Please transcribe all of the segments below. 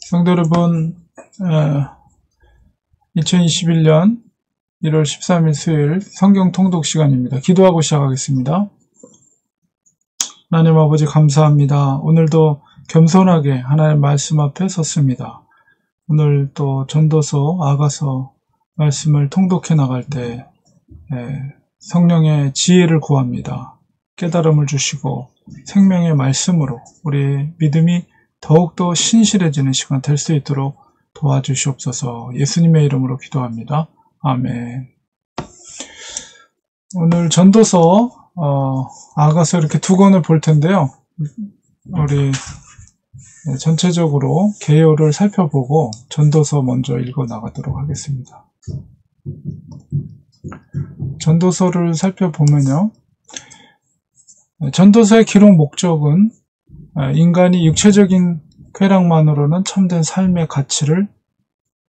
성도 여러분, 2021년 1월 13일 수요일 성경 통독 시간입니다. 기도하고 시작하겠습니다. 하나님 아버지 감사합니다. 오늘도 겸손하게 하나님 말씀 앞에 섰습니다. 오늘 또 전도서, 아가서 말씀을 통독해 나갈 때 성령의 지혜를 구합니다. 깨달음을 주시고 생명의 말씀으로 우리 믿음이 더욱더 신실해지는 시간 될 수 있도록 도와주시옵소서. 예수님의 이름으로 기도합니다. 아멘. 오늘 전도서 아가서 이렇게 두 권을 볼 텐데요. 우리 전체적으로 개요를 살펴보고 전도서 먼저 읽어 나가도록 하겠습니다. 전도서를 살펴보면요. 전도서의 기록 목적은 인간이 육체적인 쾌락만으로는 참된 삶의 가치를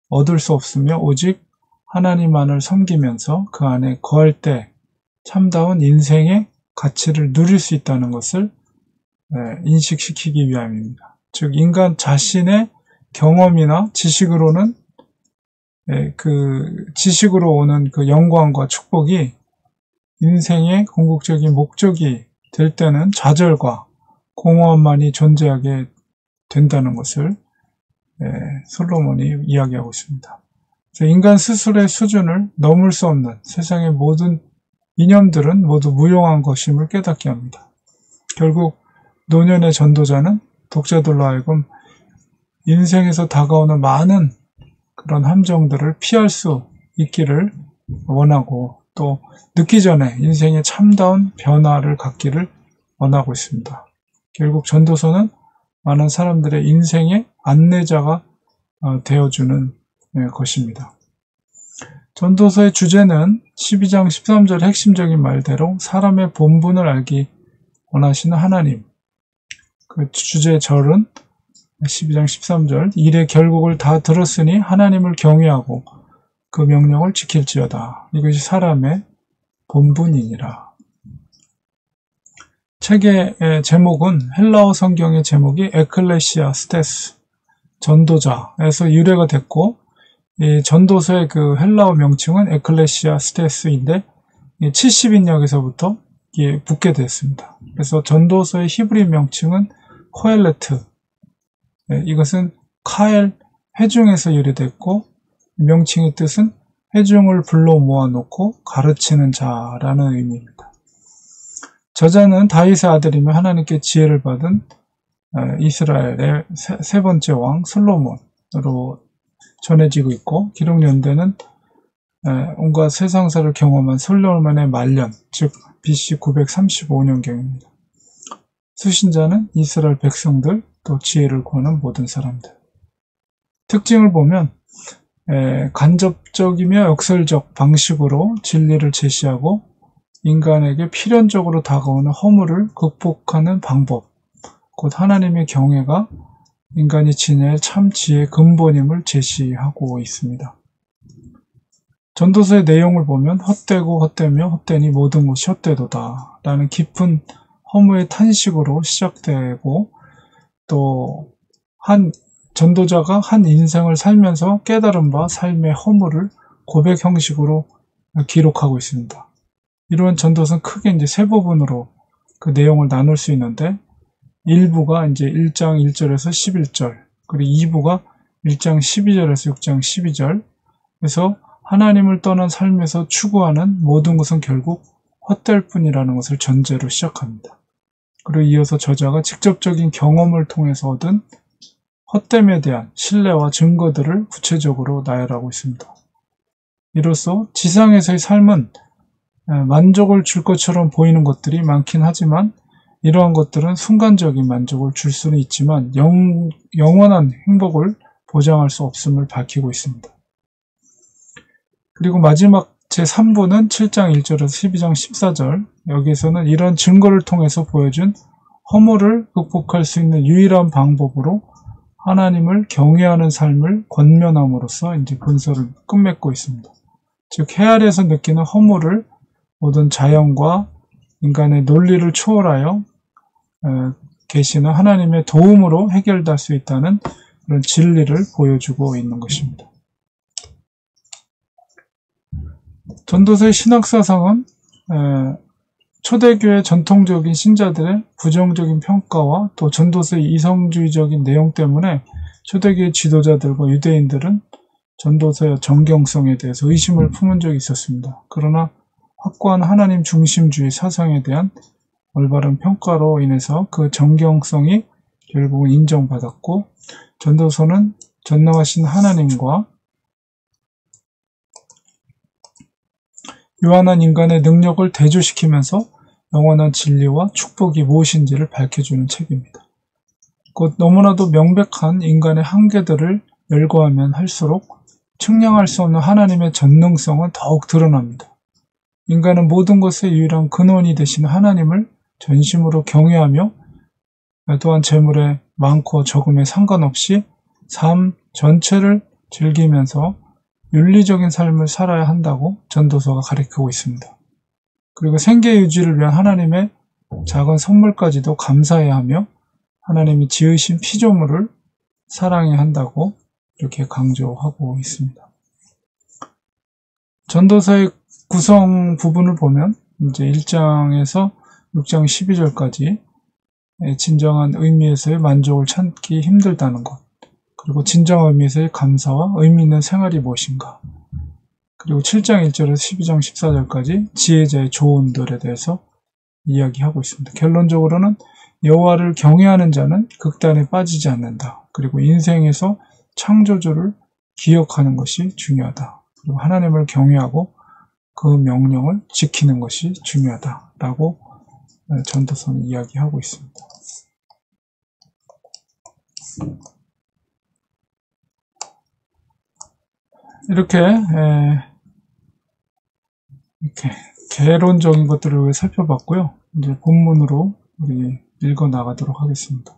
얻을 수 없으며 오직 하나님만을 섬기면서 그 안에 거할 때 참다운 인생의 가치를 누릴 수 있다는 것을 인식시키기 위함입니다. 즉 인간 자신의 경험이나 지식으로는 그 지식으로 오는 그 영광과 축복이 인생의 궁극적인 목적이 될 때는 좌절과 공허함만이 존재하게 된다는 것을 솔로몬이 이야기하고 있습니다. 인간 스스로의 수준을 넘을 수 없는 세상의 모든 이념들은 모두 무용한 것임을 깨닫게 합니다. 결국 노년의 전도자는 독자들로 하여금 인생에서 다가오는 많은 그런 함정들을 피할 수 있기를 원하고 또 늦기 전에 인생의 참다운 변화를 갖기를 원하고 있습니다. 결국 전도서는 많은 사람들의 인생의 안내자가 되어주는 것입니다. 전도서의 주제는 12장 13절 핵심적인 말대로 사람의 본분을 알기 원하시는 하나님. 그 주제의 절은 12장 13절 일의 결국을 다 들었으니 하나님을 경외하고 그 명령을 지킬지어다. 이것이 사람의 본분이니라. 책의 제목은 헬라어 성경의 제목이 에클레시아스테스 전도자에서 유래가 됐고 이 전도서의 그 헬라어 명칭은 에클레시아스테스인데 70인역에서부터 붙게 됐습니다. 그래서 전도서의 히브리 명칭은 코엘레트. 이것은 카엘 회중에서 유래됐고 명칭의 뜻은 회중을 불러 모아놓고 가르치는 자라는 의미입니다. 저자는 다윗의 아들이며 하나님께 지혜를 받은 이스라엘의 세 번째 왕 솔로몬으로 전해지고 있고 기록 연대는 온갖 세상사를 경험한 솔로몬의 말년, 즉 BC 935년경입니다. 수신자는 이스라엘 백성들, 또 지혜를 구하는 모든 사람들. 특징을 보면 간접적이며 역설적 방식으로 진리를 제시하고 인간에게 필연적으로 다가오는 허물을 극복하는 방법, 곧 하나님의 경외가 인간이 지녀야 할 참 지혜의 근본임을 제시하고 있습니다. 전도서의 내용을 보면 헛되고 헛되며 헛되니 모든 것이 헛되도다 라는 깊은 허무의 탄식으로 시작되고 또 한 전도자가 한 인생을 살면서 깨달은 바 삶의 허물을 고백 형식으로 기록하고 있습니다. 이러한 전도서는 크게 이제 세 부분으로 그 내용을 나눌 수 있는데 1부가 이제 1장 1절에서 11절, 그리고 2부가 1장 12절에서 6장 12절. 그래서 하나님을 떠난 삶에서 추구하는 모든 것은 결국 헛될 뿐이라는 것을 전제로 시작합니다. 그리고 이어서 저자가 직접적인 경험을 통해서 얻은 헛됨에 대한 신뢰와 증거들을 구체적으로 나열하고 있습니다. 이로써 지상에서의 삶은 만족을 줄 것처럼 보이는 것들이 많긴 하지만 이러한 것들은 순간적인 만족을 줄 수는 있지만 영원한 행복을 보장할 수 없음을 밝히고 있습니다. 그리고 마지막 제3부는 7장 1절에서 12장 14절, 여기에서는 이런 증거를 통해서 보여준 허물을 극복할 수 있는 유일한 방법으로 하나님을 경외하는 삶을 권면함으로써 이제 본서를 끝맺고 있습니다. 즉 해 아래에서 느끼는 허물을 모든 자연과 인간의 논리를 초월하여 계시는 하나님의 도움으로 해결될 수 있다는 그런 진리를 보여주고 있는 것입니다. 전도서의 신학사상은 초대교회 전통적인 신자들의 부정적인 평가와 또 전도서의 이성주의적인 내용 때문에 초대교회 지도자들과 유대인들은 전도서의 정경성에 대해서 의심을 품은 적이 있었습니다. 그러나 확고한 하나님 중심주의 사상에 대한 올바른 평가로 인해서 그 정경성이 결국은 인정받았고, 전도서는 전능하신 하나님과 유한한 인간의 능력을 대조시키면서 영원한 진리와 축복이 무엇인지를 밝혀주는 책입니다. 곧 너무나도 명백한 인간의 한계들을 열거하면 할수록 측량할 수 없는 하나님의 전능성은 더욱 드러납니다. 인간은 모든 것의 유일한 근원이 되신 하나님을 전심으로 경외하며 또한 재물의 많고 적음에 상관없이 삶 전체를 즐기면서 윤리적인 삶을 살아야 한다고 전도서가 가르치고 있습니다. 그리고 생계 유지를 위한 하나님의 작은 선물까지도 감사해야 하며 하나님이 지으신 피조물을 사랑해야 한다고 이렇게 강조하고 있습니다. 전도서의 구성 부분을 보면 이제 1장에서 6장 12절까지 진정한 의미에서의 만족을 찾기 힘들다는 것, 그리고 진정한 의미에서의 감사와 의미 있는 생활이 무엇인가, 그리고 7장 1절에서 12장 14절까지 지혜자의 조언들에 대해서 이야기하고 있습니다. 결론적으로는 여호와를 경외하는 자는 극단에 빠지지 않는다. 그리고 인생에서 창조주를 기억하는 것이 중요하다. 그리고 하나님을 경외하고 그 명령을 지키는 것이 중요하다라고 전도서는 이야기하고 있습니다. 이렇게 개론적인 것들을 살펴봤고요. 이제 본문으로 우리 읽어 나가도록 하겠습니다.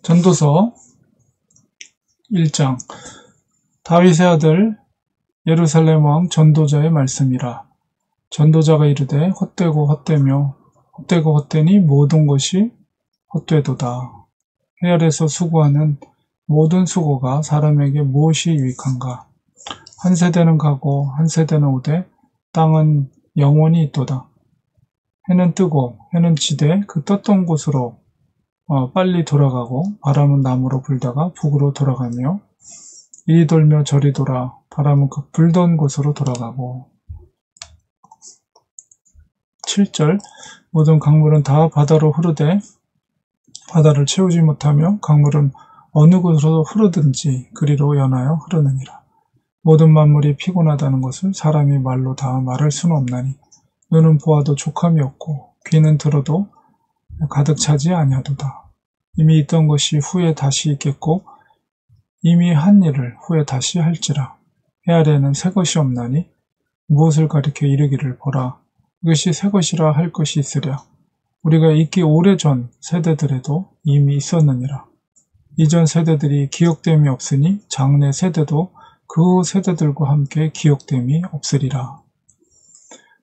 전도서 1장. 다윗의 아들 예루살렘 왕 전도자의 말씀이라. 전도자가 이르되 헛되고 헛되며 헛되고 헛되니 모든 것이 헛되도다. 해 아래서 수고하는 모든 수고가 사람에게 무엇이 유익한가. 한 세대는 가고 한 세대는 오되 땅은 영원히 있도다. 해는 뜨고 해는 지되 그 떴던 곳으로 빨리 돌아가고 바람은 남으로 불다가 북으로 돌아가며 이리 돌며 저리 돌아 바람은 그 불던 곳으로 돌아가고. 7절. 모든 강물은 다 바다로 흐르되 바다를 채우지 못하며 강물은 어느 곳으로 흐르든지 그리로 연하여 흐르느니라. 모든 만물이 피곤하다는 것을 사람이 말로 다 말할 수는 없나니 눈은 보아도 족함이 없고 귀는 들어도 가득 차지 아니하도다. 이미 있던 것이 후에 다시 있겠고 이미 한 일을 후에 다시 할지라. 해 아래에는 새 것이 없나니 무엇을 가리켜 이르기를 보라. 이것이 새 것이라 할 것이 있으랴. 우리가 있기 오래전 세대들에도 이미 있었느니라. 이전 세대들이 기억됨이 없으니 장래 세대도 그 세대들과 함께 기억됨이 없으리라.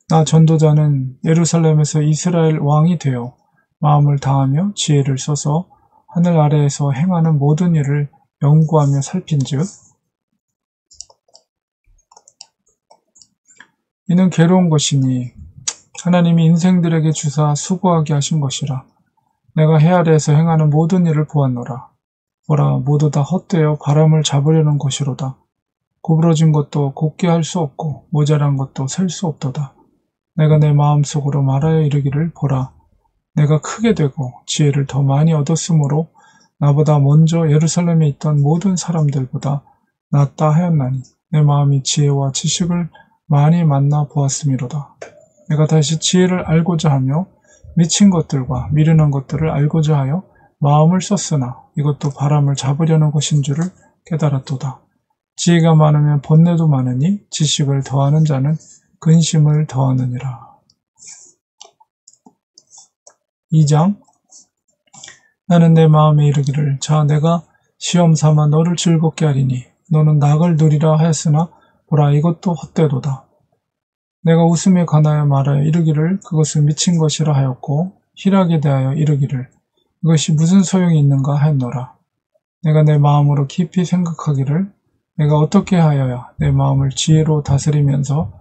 나 전도자는 예루살렘에서 이스라엘 왕이 되어 마음을 다하며 지혜를 써서 하늘 아래에서 행하는 모든 일을 연구하며 살핀즉 이는 괴로운 것이니 하나님이 인생들에게 주사 수고하게 하신 것이라. 내가 해 아래에서 행하는 모든 일을 보았노라. 보라, 모두 다 헛되어 바람을 잡으려는 것이로다. 구부러진 것도 곱게 할 수 없고 모자란 것도 셀 수 없도다. 내가 내 마음속으로 말하여 이르기를 보라. 내가 크게 되고 지혜를 더 많이 얻었으므로 나보다 먼저 예루살렘에 있던 모든 사람들보다 낫다 하였나니 내 마음이 지혜와 지식을 많이 만나 보았음이로다. 내가 다시 지혜를 알고자 하며 미친 것들과 미련한 것들을 알고자 하여 마음을 썼으나 이것도 바람을 잡으려는 것인 줄을 깨달았도다. 지혜가 많으면 번뇌도 많으니 지식을 더하는 자는 근심을 더하느니라. 2장. 나는 내 마음에 이르기를 자 내가 시험 삼아 너를 즐겁게 하리니 너는 낙을 누리라 하였으나 보라 이것도 헛되도다. 내가 웃음에 관하여 말하여 이르기를 그것은 미친 것이라 하였고 희락에 대하여 이르기를 이것이 무슨 소용이 있는가 하였노라. 내가 내 마음으로 깊이 생각하기를 내가 어떻게 하여야 내 마음을 지혜로 다스리면서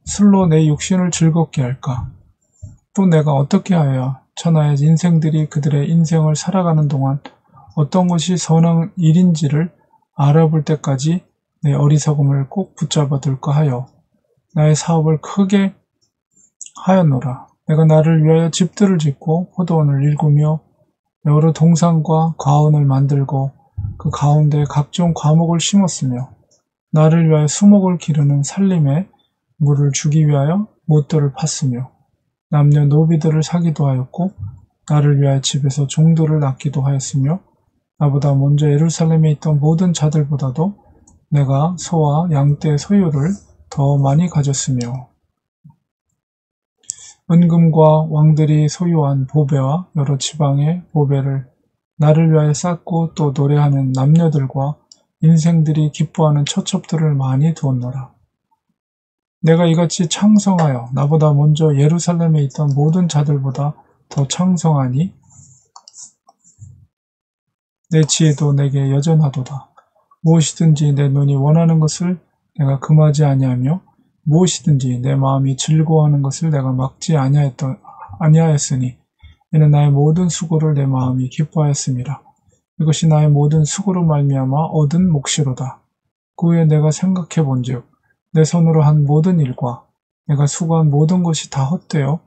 술로 내 육신을 즐겁게 할까? 또 내가 어떻게 하여야 천하의 인생들이 그들의 인생을 살아가는 동안 어떤 것이 선한 일인지를 알아볼 때까지 내 어리석음을 꼭 붙잡아 둘까 하여 나의 사업을 크게 하였노라. 내가 나를 위하여 집들을 짓고 포도원을 일구며 여러 동산과 과원을 만들고 그 가운데 각종 과목을 심었으며 나를 위하여 수목을 기르는 살림에 물을 주기 위하여 못들을 팠으며 남녀 노비들을 사기도 하였고 나를 위하여 집에서 종들을 낳기도 하였으며 나보다 먼저 예루살렘에 있던 모든 자들보다도 내가 소와 양떼 소유를 더 많이 가졌으며 은금과 왕들이 소유한 보배와 여러 지방의 보배를 나를 위하여 쌓고 또 노래하는 남녀들과 인생들이 기뻐하는 처첩들을 많이 두었노라. 내가 이같이 창성하여 나보다 먼저 예루살렘에 있던 모든 자들보다 더 창성하니 내 지혜도 내게 여전하도다. 무엇이든지 내 눈이 원하는 것을 내가 금하지 아니하며 무엇이든지 내 마음이 즐거워하는 것을 내가 막지 아니하였으니 이는 나의 모든 수고를 내 마음이 기뻐하였음이라. 이것이 나의 모든 수고로 말미암아 얻은 몫이로다. 그 후에 내가 생각해 본즉 내 손으로 한 모든 일과 내가 수고한 모든 것이 다 헛되어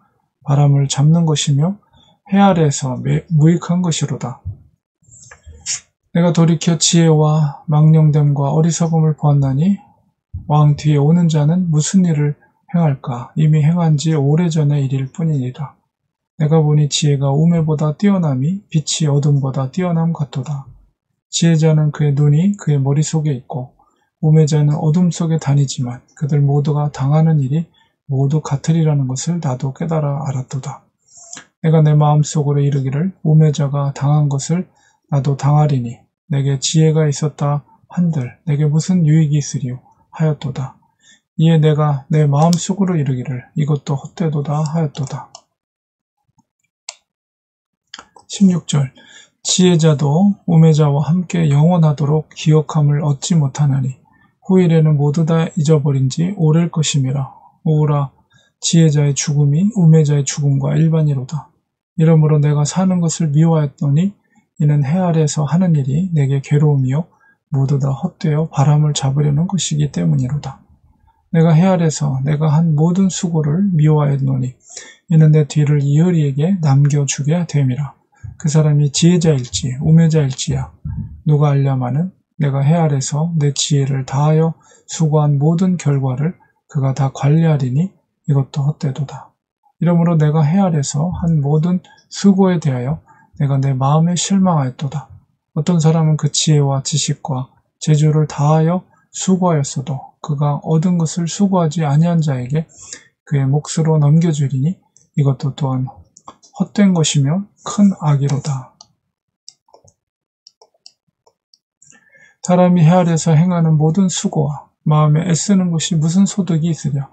바람을 잡는 것이며 해 아래에서 무익한 것이로다. 내가 돌이켜 지혜와 망령됨과 어리석음을 보았나니 왕 뒤에 오는 자는 무슨 일을 행할까? 이미 행한 지 오래전의 일일 뿐이니라. 내가 보니 지혜가 우매보다 뛰어남이 빛이 어둠보다 뛰어남 같도다. 지혜자는 그의 눈이 그의 머릿속에 있고 우매자는 어둠 속에 다니지만 그들 모두가 당하는 일이 모두 같으리라는 것을 나도 깨달아 알았도다. 내가 내 마음속으로 이르기를 우매자가 당한 것을 나도 당하리니 내게 지혜가 있었다 한들 내게 무슨 유익이 있으리요 하였도다. 이에 내가 내 마음속으로 이르기를 이것도 헛되도다 하였도다. 16절 지혜자도 우매자와 함께 영원하도록 기억함을 얻지 못하나니 후일에는 모두 다 잊어버린 지 오래일 것임이라. 오라 지혜자의 죽음이 우매자의 죽음과 일반이로다. 이러므로 내가 사는 것을 미워하였더니 이는 해 아래에서 하는 일이 내게 괴로움이요 모두 다 헛되어 바람을 잡으려는 것이기 때문이로다. 내가 해 아래에서 내가 한 모든 수고를 미워하였노니 이는 내 뒤를 이어리에게 남겨주게 됨이라. 그 사람이 지혜자일지 우매자일지야 누가 알려마는 내가 해 아래에서 내 지혜를 다하여 수고한 모든 결과를 그가 다 관리하리니 이것도 헛되도다. 이러므로 내가 해 아래에서 한 모든 수고에 대하여 내가 내 마음에 실망하였도다. 어떤 사람은 그 지혜와 지식과 재주를 다하여 수고하였어도 그가 얻은 것을 수고하지 아니한 자에게 그의 몫으로 넘겨주리니 이것도 또한 헛된 것이며 큰 악이로다. 사람이 해 아래에서 행하는 모든 수고와 마음에 애쓰는 것이 무슨 소득이 있으랴.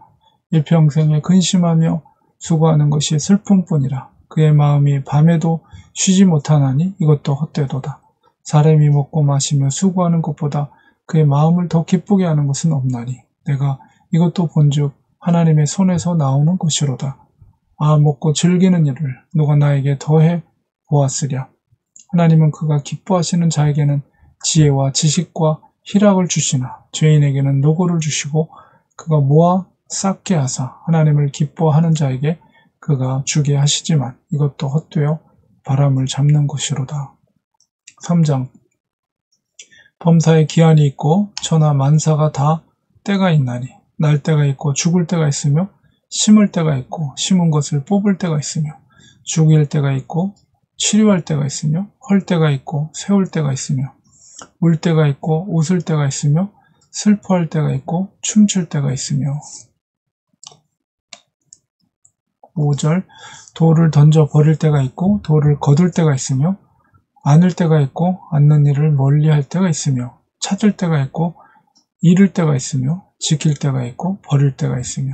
일평생에 근심하며 수고하는 것이 슬픔뿐이라. 그의 마음이 밤에도 쉬지 못하나니 이것도 헛되도다. 사람이 먹고 마시며 수고하는 것보다 그의 마음을 더 기쁘게 하는 것은 없나니 내가 이것도 본즉 하나님의 손에서 나오는 것이로다. 아 먹고 즐기는 일을 누가 나에게 더해 보았으랴. 하나님은 그가 기뻐하시는 자에게는 지혜와 지식과 희락을 주시나 죄인에게는 노고를 주시고 그가 모아 쌓게 하사 하나님을 기뻐하는 자에게 그가 주게 하시지만 이것도 헛되어 바람을 잡는 것이로다. 3장 범사에 기한이 있고 천하 만사가 다 때가 있나니 날 때가 있고 죽을 때가 있으며 심을 때가 있고 심은 것을 뽑을 때가 있으며 죽일 때가 있고 치료할 때가 있으며 헐 때가 있고 세울 때가 있으며 울 때가 있고 웃을 때가 있으며 슬퍼할 때가 있고 춤출 때가 있으며 5절 돌을 던져 버릴 때가 있고 돌을 거둘 때가 있으며 안을 때가 있고 않는 일을 멀리할 때가 있으며 찾을 때가 있고 잃을 때가 있으며 지킬 때가 있고 버릴 때가 있으며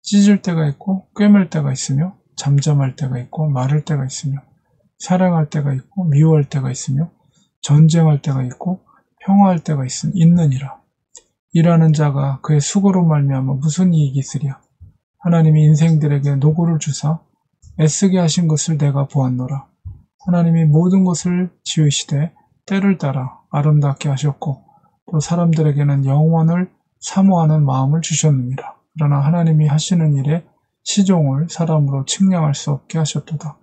찢을 때가 있고 꿰맬 때가 있으며 잠잠할 때가 있고 말할 때가 있으며 사랑할 때가 있고 미워할 때가 있으며 전쟁할 때가 있고 평화할 때가 있느니라. 일하는 자가 그의 수고로 말미암아 무슨 이익이 있으랴. 하나님이 인생들에게 노고를 주사 애쓰게 하신 것을 내가 보았노라. 하나님이 모든 것을 지으시되 때를 따라 아름답게 하셨고 또 사람들에게는 영원을 사모하는 마음을 주셨느니라. 그러나 하나님이 하시는 일에 시종을 사람으로 측량할 수 없게 하셨도다.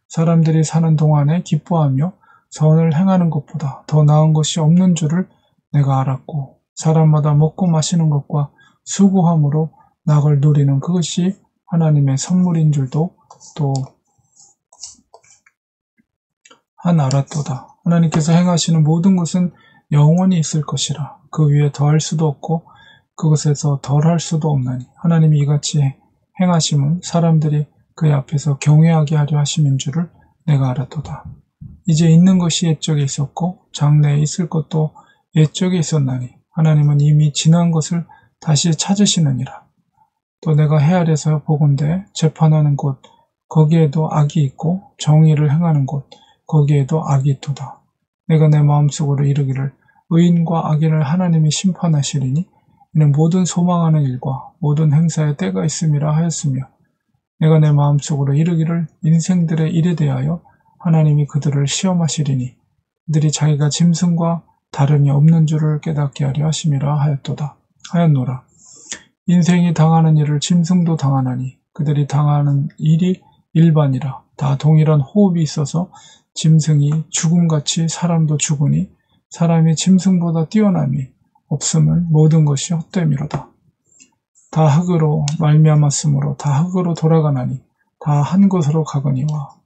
사람들이 사는 동안에 기뻐하며 선을 행하는 것보다 더 나은 것이 없는 줄을 내가 알았고 사람마다 먹고 마시는 것과 수고함으로 낙을 누리는 그것이 하나님의 선물인 줄도 또 알았도다. 하나님께서 행하시는 모든 것은 영원히 있을 것이라. 그 위에 더할 수도 없고 그것에서 덜할 수도 없나니 하나님이 이같이 행하심은 사람들이 그의 앞에서 경외하게 하려 하심인 줄을 내가 알았도다. 이제 있는 것이 옛적에 있었고 장래에 있을 것도 옛적에 있었나니 하나님은 이미 지난 것을 다시 찾으시느니라. 또 내가 해 아래서 보건대 재판하는 곳 거기에도 악이 있고 정의를 행하는 곳 거기에도 악이 있도다. 내가 내 마음속으로 이르기를 의인과 악인을 하나님이 심판하시리니 이는 모든 소망하는 일과 모든 행사에 때가 있음이라 하였으며 내가 내 마음속으로 이르기를 인생들의 일에 대하여 하나님이 그들을 시험하시리니 그들이 자기가 짐승과 다름이 없는 줄을 깨닫게 하려 하심이라 하였노라. 인생이 당하는 일을 짐승도 당하나니 그들이 당하는 일이 일반이라. 다 동일한 호흡이 있어서 짐승이 죽음같이 사람도 죽으니 사람이 짐승보다 뛰어남이 없음은 모든 것이 헛됨이로다. 다 흙으로 말미암았으므로 다 흙으로 돌아가나니 다 한 곳으로 가거니와.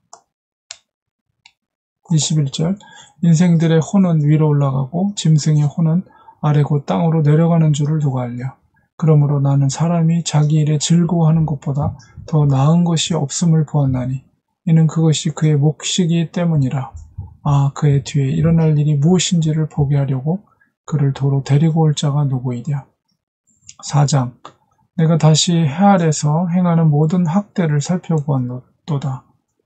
21절 인생들의 혼은 위로 올라가고 짐승의 혼은 아래 곧 땅으로 내려가는 줄을 누가 알랴. 그러므로 나는 사람이 자기 일에 즐거워하는 것보다 더 나은 것이 없음을 보았나니 이는 그것이 그의 몫이기 때문이라. 그의 뒤에 일어날 일이 무엇인지를 보게 하려고 그를 도로 데리고 올 자가 누구이랴. 4장 내가 다시 해 아래서 행하는 모든 학대를 살펴보았도다.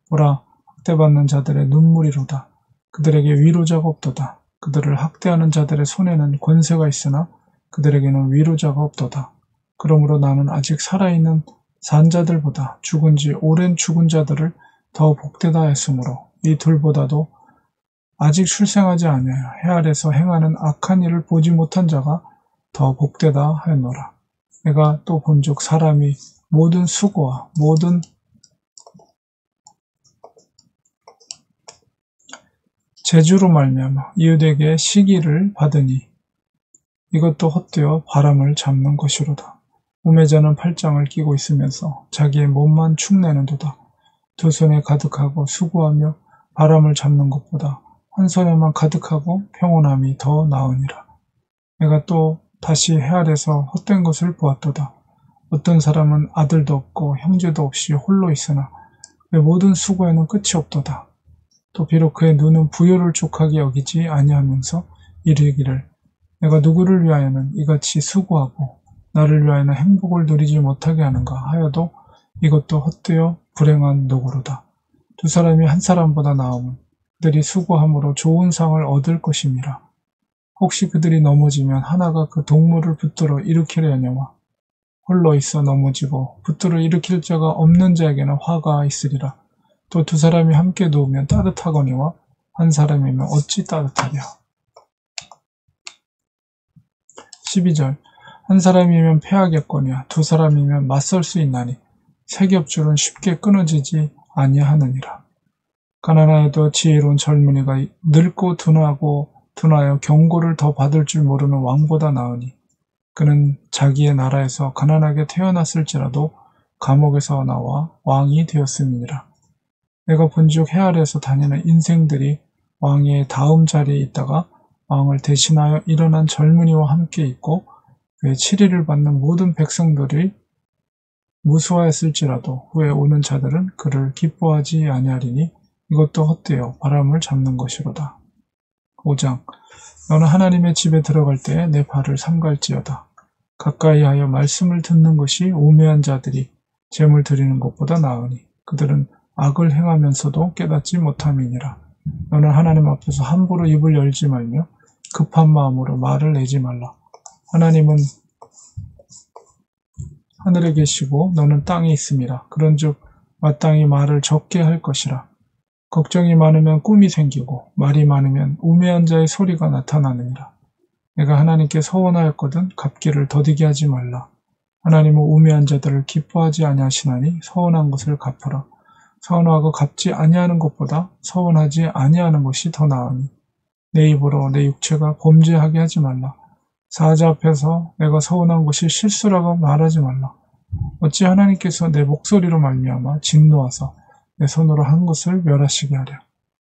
보라 학대받는 자들의 눈물이로다. 그들에게 위로자가 없도다. 그들을 학대하는 자들의 손에는 권세가 있으나 그들에게는 위로자가 없도다. 그러므로 나는 아직 살아있는 산자들보다 죽은 지 오랜 죽은 자들을 더 복되다 했으므로 이 둘보다도 아직 출생하지 아니하여 해 아래서 행하는 악한 일을 보지 못한 자가 더 복되다 하였노라. 내가 또 본즉 사람이 모든 수고와 모든 재주로 말미암아 이웃에게 시기를 받으니 이것도 헛되어 바람을 잡는 것이로다. 우매자는 팔짱을 끼고 있으면서 자기의 몸만 축내는도다. 두 손에 가득하고 수고하며 바람을 잡는 것보다 한 손에만 가득하고 평온함이 더 나으니라. 내가 또 다시 해 아래서 헛된 것을 보았도다. 어떤 사람은 아들도 없고 형제도 없이 홀로 있으나 그의 모든 수고에는 끝이 없도다. 또 비록 그의 눈은 부요를 족하게 여기지 아니하면서 이르기를 내가 누구를 위하여는 이같이 수고하고 나를 위하여는 행복을 누리지 못하게 하는가 하여도 이것도 헛되어 불행한 노고로다. 두 사람이 한 사람보다 나음은 그들이 수고함으로 좋은 상을 얻을 것임이라. 혹시 그들이 넘어지면 하나가 그 동물을 붙들어 일으키려냐와 홀로 있어 넘어지고 붙들어 일으킬 자가 없는 자에게는 화가 있으리라. 또 두 사람이 함께 누우면 따뜻하거니와 한 사람이면 어찌 따뜻하랴. 12절 한 사람이면 패하겠거니와 두 사람이면 맞설 수 있나니 세 겹줄은 쉽게 끊어지지 아니하느니라. 가난하여도 지혜로운 젊은이가 늙고 둔하여 경고를 더 받을 줄 모르는 왕보다 나으니 그는 자기의 나라에서 가난하게 태어났을지라도 감옥에서 나와 왕이 되었음이니라. 내가 본즉 해 아래에서 다니는 인생들이 왕의 다음 자리에 있다가 왕을 대신하여 일어난 젊은이와 함께 있고 그의 치리를 받는 모든 백성들이 무수하였을지라도 후에 오는 자들은 그를 기뻐하지 아니하리니 이것도 헛되어 바람을 잡는 것이로다. 5장. 너는 하나님의 집에 들어갈 때 내 발을 삼갈지어다. 가까이 하여 말씀을 듣는 것이 우매한 자들이 재물 드리는 것보다 나으니 그들은 악을 행하면서도 깨닫지 못함이니라. 너는 하나님 앞에서 함부로 입을 열지 말며 급한 마음으로 말을 내지 말라. 하나님은 하늘에 계시고 너는 땅에 있음이라. 그런즉 마땅히 말을 적게 할 것이라. 걱정이 많으면 꿈이 생기고 말이 많으면 우매한 자의 소리가 나타나느니라. 내가 하나님께 서원하였거든 갚기를 더디게 하지 말라. 하나님은 우매한 자들을 기뻐하지 아니하시나니 서원한 것을 갚으라. 서원하고 갚지 아니하는 것보다 서원하지 아니하는 것이 더 나으니 내 입으로 내 육체가 범죄하게 하지 말라. 사자 앞에서 내가 서원한 것이 실수라고 말하지 말라. 어찌 하나님께서 내 목소리로 말미암아 진노하사 내 손으로 한 것을 멸하시게 하랴.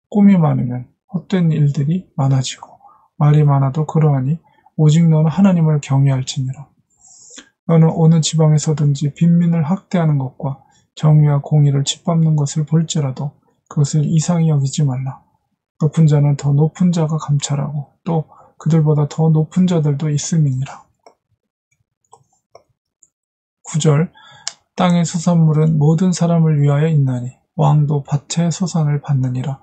꿈이 많으면 헛된 일들이 많아지고 말이 많아도 그러하니 오직 너는 하나님을 경외할지니라. 너는 어느 지방에서든지 빈민을 학대하는 것과 정의와 공의를 짓밟는 것을 볼지라도 그것을 이상히 여기지 말라. 높은 자는 더 높은 자가 감찰하고 또 그들보다 더 높은 자들도 있음이니라. 9절. 땅의 소산물은 모든 사람을 위하여 있나니 왕도 밭의 소산을 받느니라.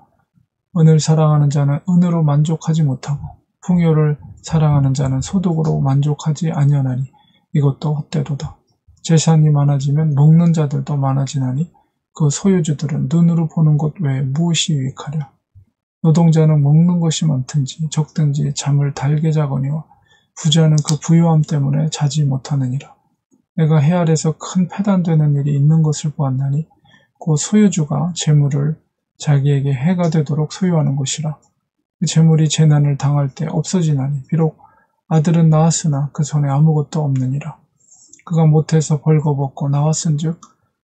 은을 사랑하는 자는 은으로 만족하지 못하고 풍요를 사랑하는 자는 소득으로 만족하지 아니하나니 이것도 헛되도다. 재산이 많아지면 먹는 자들도 많아지나니 그 소유주들은 눈으로 보는 것 외에 무엇이 유익하랴. 노동자는 먹는 것이 많든지 적든지 잠을 달게 자거니와 부자는 그 부유함 때문에 자지 못하느니라. 내가 해 아래서 큰 패단되는 일이 있는 것을 보았나니 그 소유주가 재물을 자기에게 해가 되도록 소유하는 것이라. 그 재물이 재난을 당할 때 없어지나니 비록 아들은 낳았으나 그 손에 아무것도 없느니라. 그가 못해서 벌거벗고 나왔은즉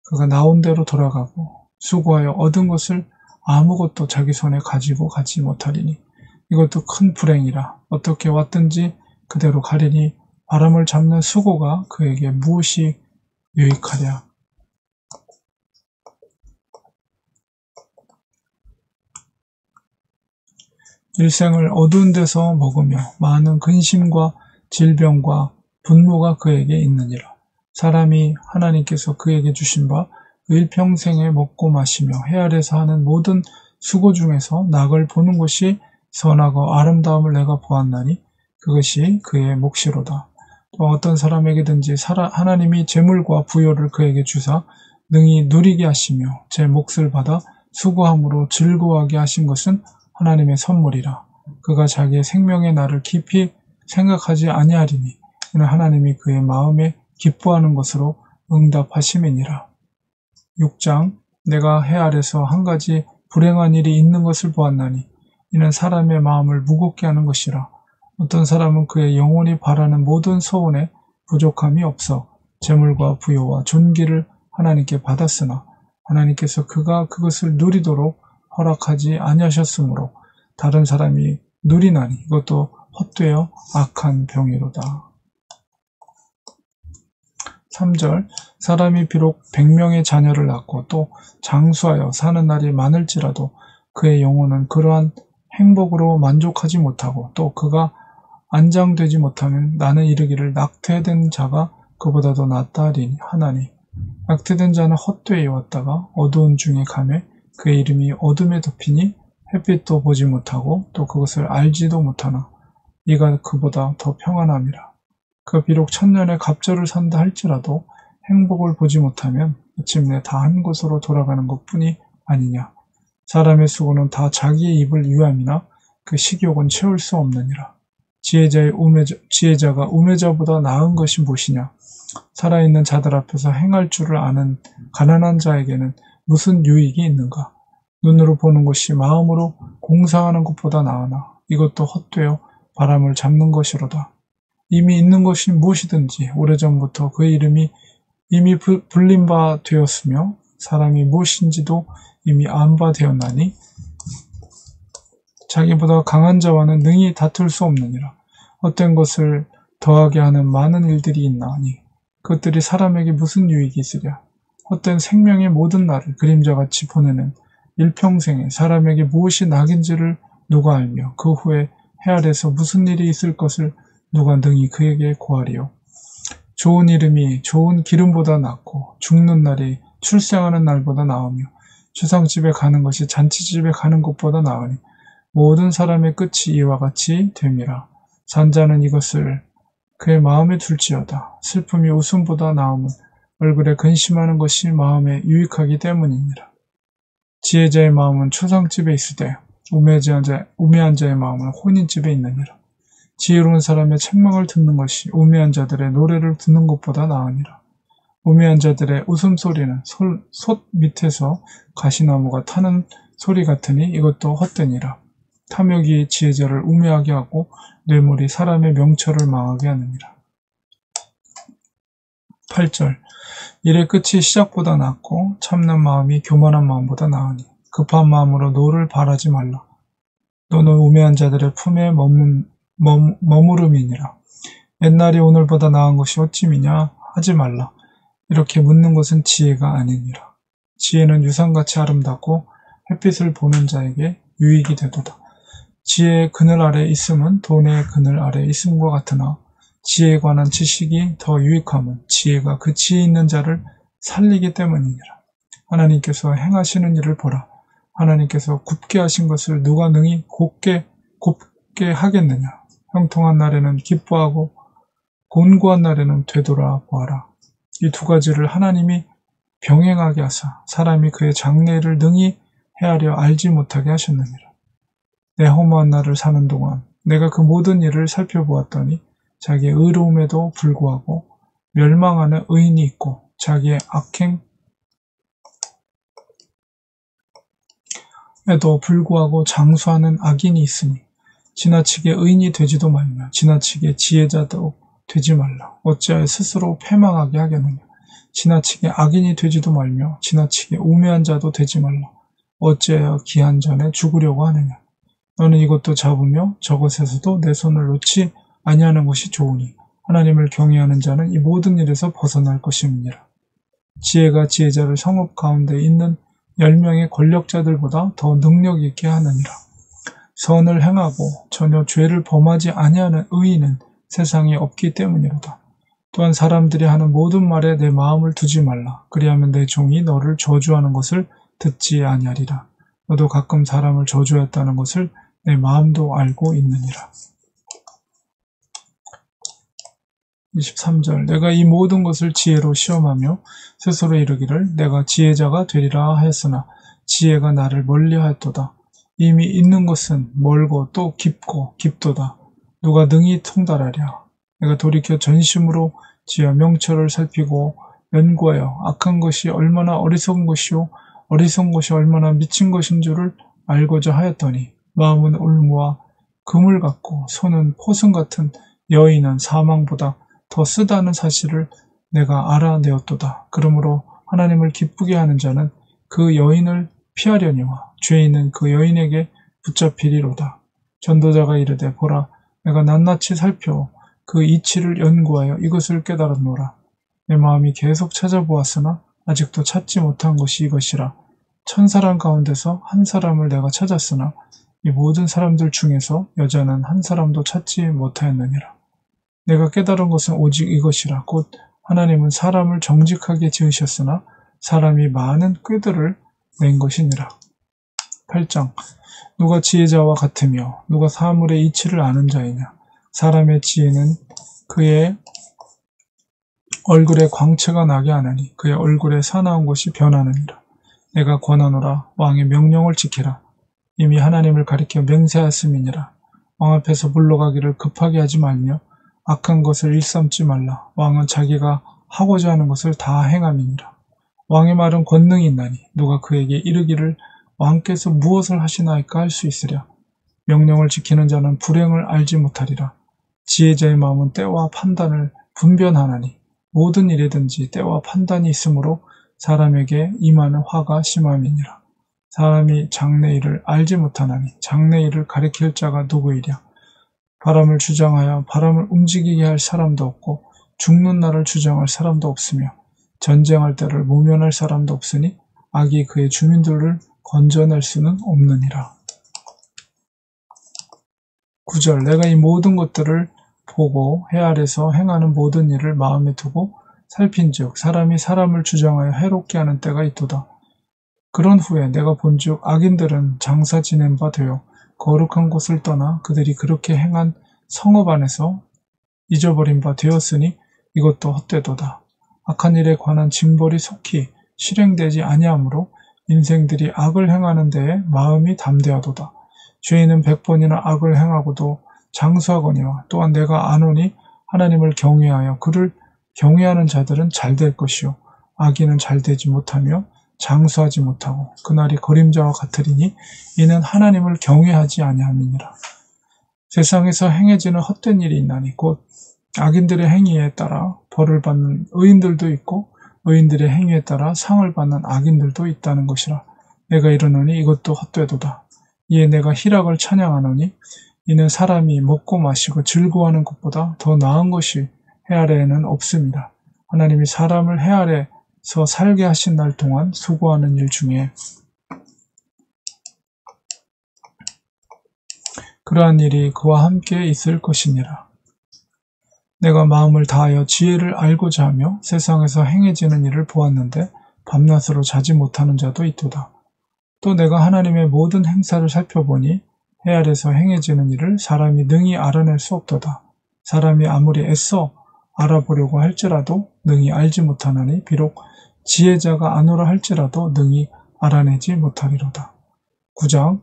그가 나온 대로 돌아가고 수고하여 얻은 것을 아무것도 자기 손에 가지고 가지 못하리니 이것도 큰 불행이라. 어떻게 왔든지 그대로 가리니 바람을 잡는 수고가 그에게 무엇이 유익하랴. 일생을 어두운 데서 먹으며 많은 근심과 질병과 분노가 그에게 있느니라. 사람이 하나님께서 그에게 주신 바 일평생에 먹고 마시며 해 아래서 하는 모든 수고 중에서 낙을 보는 것이 선하고 아름다움을 내가 보았나니 그것이 그의 몫이로다. 또 어떤 사람에게든지 하나님이 재물과 부여를 그에게 주사 능히 누리게 하시며 제 몫을 받아 수고함으로 즐거워하게 하신 것은 하나님의 선물이라. 그가 자기의 생명의 날을 깊이 생각하지 아니하리니 이는 하나님이 그의 마음에 기뻐하는 것으로 응답하심이니라. 6장. 내가 해 아래서 한 가지 불행한 일이 있는 것을 보았나니 이는 사람의 마음을 무겁게 하는 것이라. 어떤 사람은 그의 영혼이 바라는 모든 소원에 부족함이 없어 재물과 부요와 존귀를 하나님께 받았으나 하나님께서 그가 그것을 누리도록 허락하지 아니하셨으므로 다른 사람이 누리나니 이것도 헛되어 악한 병이로다. 3절. 사람이 비록 100명의 자녀를 낳고 또 장수하여 사는 날이 많을지라도 그의 영혼은 그러한 행복으로 만족하지 못하고 또 그가 안장되지 못하면 나는 이르기를 낙태된 자가 그보다도 낫다 하나니 낙태된 자는 헛되이 왔다가 어두운 중에 가매 그의 이름이 어둠에 덮이니 햇빛도 보지 못하고 또 그것을 알지도 못하나 이가 그보다 더 평안함이라. 그 비록 천년의 갑절을 산다 할지라도 행복을 보지 못하면 마침내 다 한 곳으로 돌아가는 것뿐이 아니냐. 사람의 수고는 다 자기의 입을 위함이나 그 식욕은 채울 수 없느니라. 지혜자가 우매자보다 나은 것이 무엇이냐. 살아있는 자들 앞에서 행할 줄을 아는 가난한 자에게는 무슨 유익이 있는가. 눈으로 보는 것이 마음으로 공상하는 것보다 나으나 이것도 헛되어 바람을 잡는 것이로다. 이미 있는 것이 무엇이든지 오래전부터 그의 이름이 이미 불린 바 되었으며 사람이 무엇인지도 이미 안 바 되었나니 자기보다 강한 자와는 능히 다툴 수 없느니라. 헛된 것을 더하게 하는 많은 일들이 있나니 그것들이 사람에게 무슨 유익이 있으랴. 헛된 생명의 모든 날을 그림자같이 보내는 일평생에 사람에게 무엇이 낙인지를 누가 알며 그 후에 해 아래서 무슨 일이 있을 것을 누가 능히 그에게 고하리요. 좋은 이름이 좋은 기름보다 낫고 죽는 날이 출생하는 날보다 나으며 주상집에 가는 것이 잔치집에 가는 것보다 나으니 모든 사람의 끝이 이와 같이 됨이라. 산자는 이것을 그의 마음에 둘지어다. 슬픔이 웃음보다 나음은 얼굴에 근심하는 것이 마음에 유익하기 때문이니라. 지혜자의 마음은 초상집에 있으되 우매한 자의 마음은 혼인집에 있느니라. 지혜로운 사람의 책망을 듣는 것이 우매한 자들의 노래를 듣는 것보다 나으니라. 우매한 자들의 웃음소리는 솥 밑에서 가시나무가 타는 소리 같으니 이것도 헛되니라. 탐욕이 지혜자를 우매하게 하고 뇌물이 사람의 명철을 망하게 하느니라. 8절 일의 끝이 시작보다 낫고 참는 마음이 교만한 마음보다 나으니 급한 마음으로 노를 바라지 말라. 너는 우매한 자들의 품에 머무름이니라. 옛날이 오늘보다 나은 것이 어찌미냐 하지 말라. 이렇게 묻는 것은 지혜가 아니니라. 지혜는 유산같이 아름답고 햇빛을 보는 자에게 유익이 되도다. 지혜의 그늘 아래 있음은 돈의 그늘 아래 있음과 같으나 지혜에 관한 지식이 더 유익함은 지혜가 그 지혜 있는 자를 살리기 때문이니라. 하나님께서 행하시는 일을 보라. 하나님께서 굽게 하신 것을 누가 능히 곱게 하겠느냐. 형통한 날에는 기뻐하고 곤고한 날에는 되돌아 보아라. 이 두 가지를 하나님이 병행하게 하사 사람이 그의 장래를 능히 헤아려 알지 못하게 하셨느니라. 내 허무한 날을 사는 동안 내가 그 모든 일을 살펴보았더니 자기의 의로움에도 불구하고 멸망하는 의인이 있고 자기의 악행에도 불구하고 장수하는 악인이 있으니 지나치게 의인이 되지도 말며 지나치게 지혜자도 되지 말라. 어찌하여 스스로 패망하게 하겠느냐. 지나치게 악인이 되지도 말며 지나치게 우매한 자도 되지 말라. 어찌하여 기한 전에 죽으려고 하느냐. 너는 이것도 잡으며 저것에서도 내 손을 놓지 아니하는 것이 좋으니 하나님을 경외하는 자는 이 모든 일에서 벗어날 것임이니라. 지혜가 지혜자를 성읍 가운데 있는 10명의 권력자들보다 더 능력 있게 하느니라. 선을 행하고 전혀 죄를 범하지 아니하는 의인은 세상에 없기 때문이로다. 또한 사람들이 하는 모든 말에 내 마음을 두지 말라. 그리하면 내 종이 너를 저주하는 것을 듣지 아니하리라. 너도 가끔 사람을 저주했다는 것을 내 마음도 알고 있느니라. 23절 내가 이 모든 것을 지혜로 시험하며 스스로 이르기를 내가 지혜자가 되리라 하였으나 지혜가 나를 멀리하였도다. 이미 있는 것은 멀고 또 깊고 깊도다. 누가 능히 통달하랴. 내가 돌이켜 전심으로 지혜와 명철을 살피고 연구하여 악한 것이 얼마나 어리석은 것이요 어리석은 것이 얼마나 미친 것인 줄을 알고자 하였더니 마음은 올무와 그물 같고 손은 포승 같은 여인은 사망보다 더 쓰다는 사실을 내가 알아내었도다. 그러므로 하나님을 기쁘게 하는 자는 그 여인을 피하려니와 죄인은 그 여인에게 붙잡히리로다. 전도자가 이르되 보라 내가 낱낱이 살펴 그 이치를 연구하여 이것을 깨달았노라. 내 마음이 계속 찾아보았으나 아직도 찾지 못한 것이 이것이라. 1000사람 가운데서 한 사람을 내가 찾았으나 이 모든 사람들 중에서 여자는 한 사람도 찾지 못하였느니라. 내가 깨달은 것은 오직 이것이라. 곧 하나님은 사람을 정직하게 지으셨으나 사람이 많은 꾀들을 낸 것이니라. 8장 누가 지혜자와 같으며 누가 사물의 이치를 아는 자이냐. 사람의 지혜는 그의 얼굴에 광채가 나게 하나니 그의 얼굴에 사나운 것이 변하느니라. 내가 권하노라. 왕의 명령을 지키라. 이미 하나님을 가리켜 맹세하였음이니라. 왕 앞에서 물러가기를 급하게 하지 말며 악한 것을 일삼지 말라. 왕은 자기가 하고자 하는 것을 다 행함이니라. 왕의 말은 권능이 있나니 누가 그에게 이르기를 왕께서 무엇을 하시나이까 할 수 있으랴. 명령을 지키는 자는 불행을 알지 못하리라. 지혜자의 마음은 때와 판단을 분별하나니 모든 일에든지 때와 판단이 있으므로 사람에게 임하는 화가 심함이니라. 사람이 장래일을 알지 못하나니 장래일을 가리킬 자가 누구이랴. 바람을 주장하여 바람을 움직이게 할 사람도 없고 죽는 날을 주장할 사람도 없으며 전쟁할 때를 모면할 사람도 없으니 악이 그의 주민들을 건져낼 수는 없느니라. 9절 내가 이 모든 것들을 보고 해 아래서 행하는 모든 일을 마음에 두고 살핀즉 사람이 사람을 주장하여 해롭게 하는 때가 있도다. 그런 후에 내가 본즉 악인들은 장사 지낸 바 되어 거룩한 곳을 떠나 그들이 그렇게 행한 성읍 안에서 잊어버린 바 되었으니 이것도 헛되도다. 악한 일에 관한 징벌이 속히 실행되지 아니하므로 인생들이 악을 행하는 데에 마음이 담대하도다. 죄인은 100번이나 악을 행하고도 장수하거니와 또한 내가 아노니 하나님을 경외하여 그를 경외하는 자들은 잘 될 것이요 악인은 잘 되지 못하며 장수하지 못하고 그날이 그림자와 같으리니 이는 하나님을 경외하지 아니함이니라. 세상에서 행해지는 헛된 일이 있나니 곧 악인들의 행위에 따라 벌을 받는 의인들도 있고 의인들의 행위에 따라 상을 받는 악인들도 있다는 것이라. 내가 이르노니 이것도 헛되도다. 이에 내가 희락을 찬양하노니 이는 사람이 먹고 마시고 즐거워하는 것보다 더 나은 것이 해 아래에는 없습니다. 하나님이 사람을 해 아래서 살게 하신 날 동안 수고하는 일 중에 그러한 일이 그와 함께 있을 것이니라. 내가 마음을 다하여 지혜를 알고자 하며 세상에서 행해지는 일을 보았는데 밤낮으로 자지 못하는 자도 있도다. 또 내가 하나님의 모든 행사를 살펴보니 해 아래서 행해지는 일을 사람이 능히 알아낼 수 없도다. 사람이 아무리 애써 알아보려고 할지라도 능히 알지 못하나니 비록 지혜자가 아노라 할지라도 능히 알아내지 못하리로다. 9장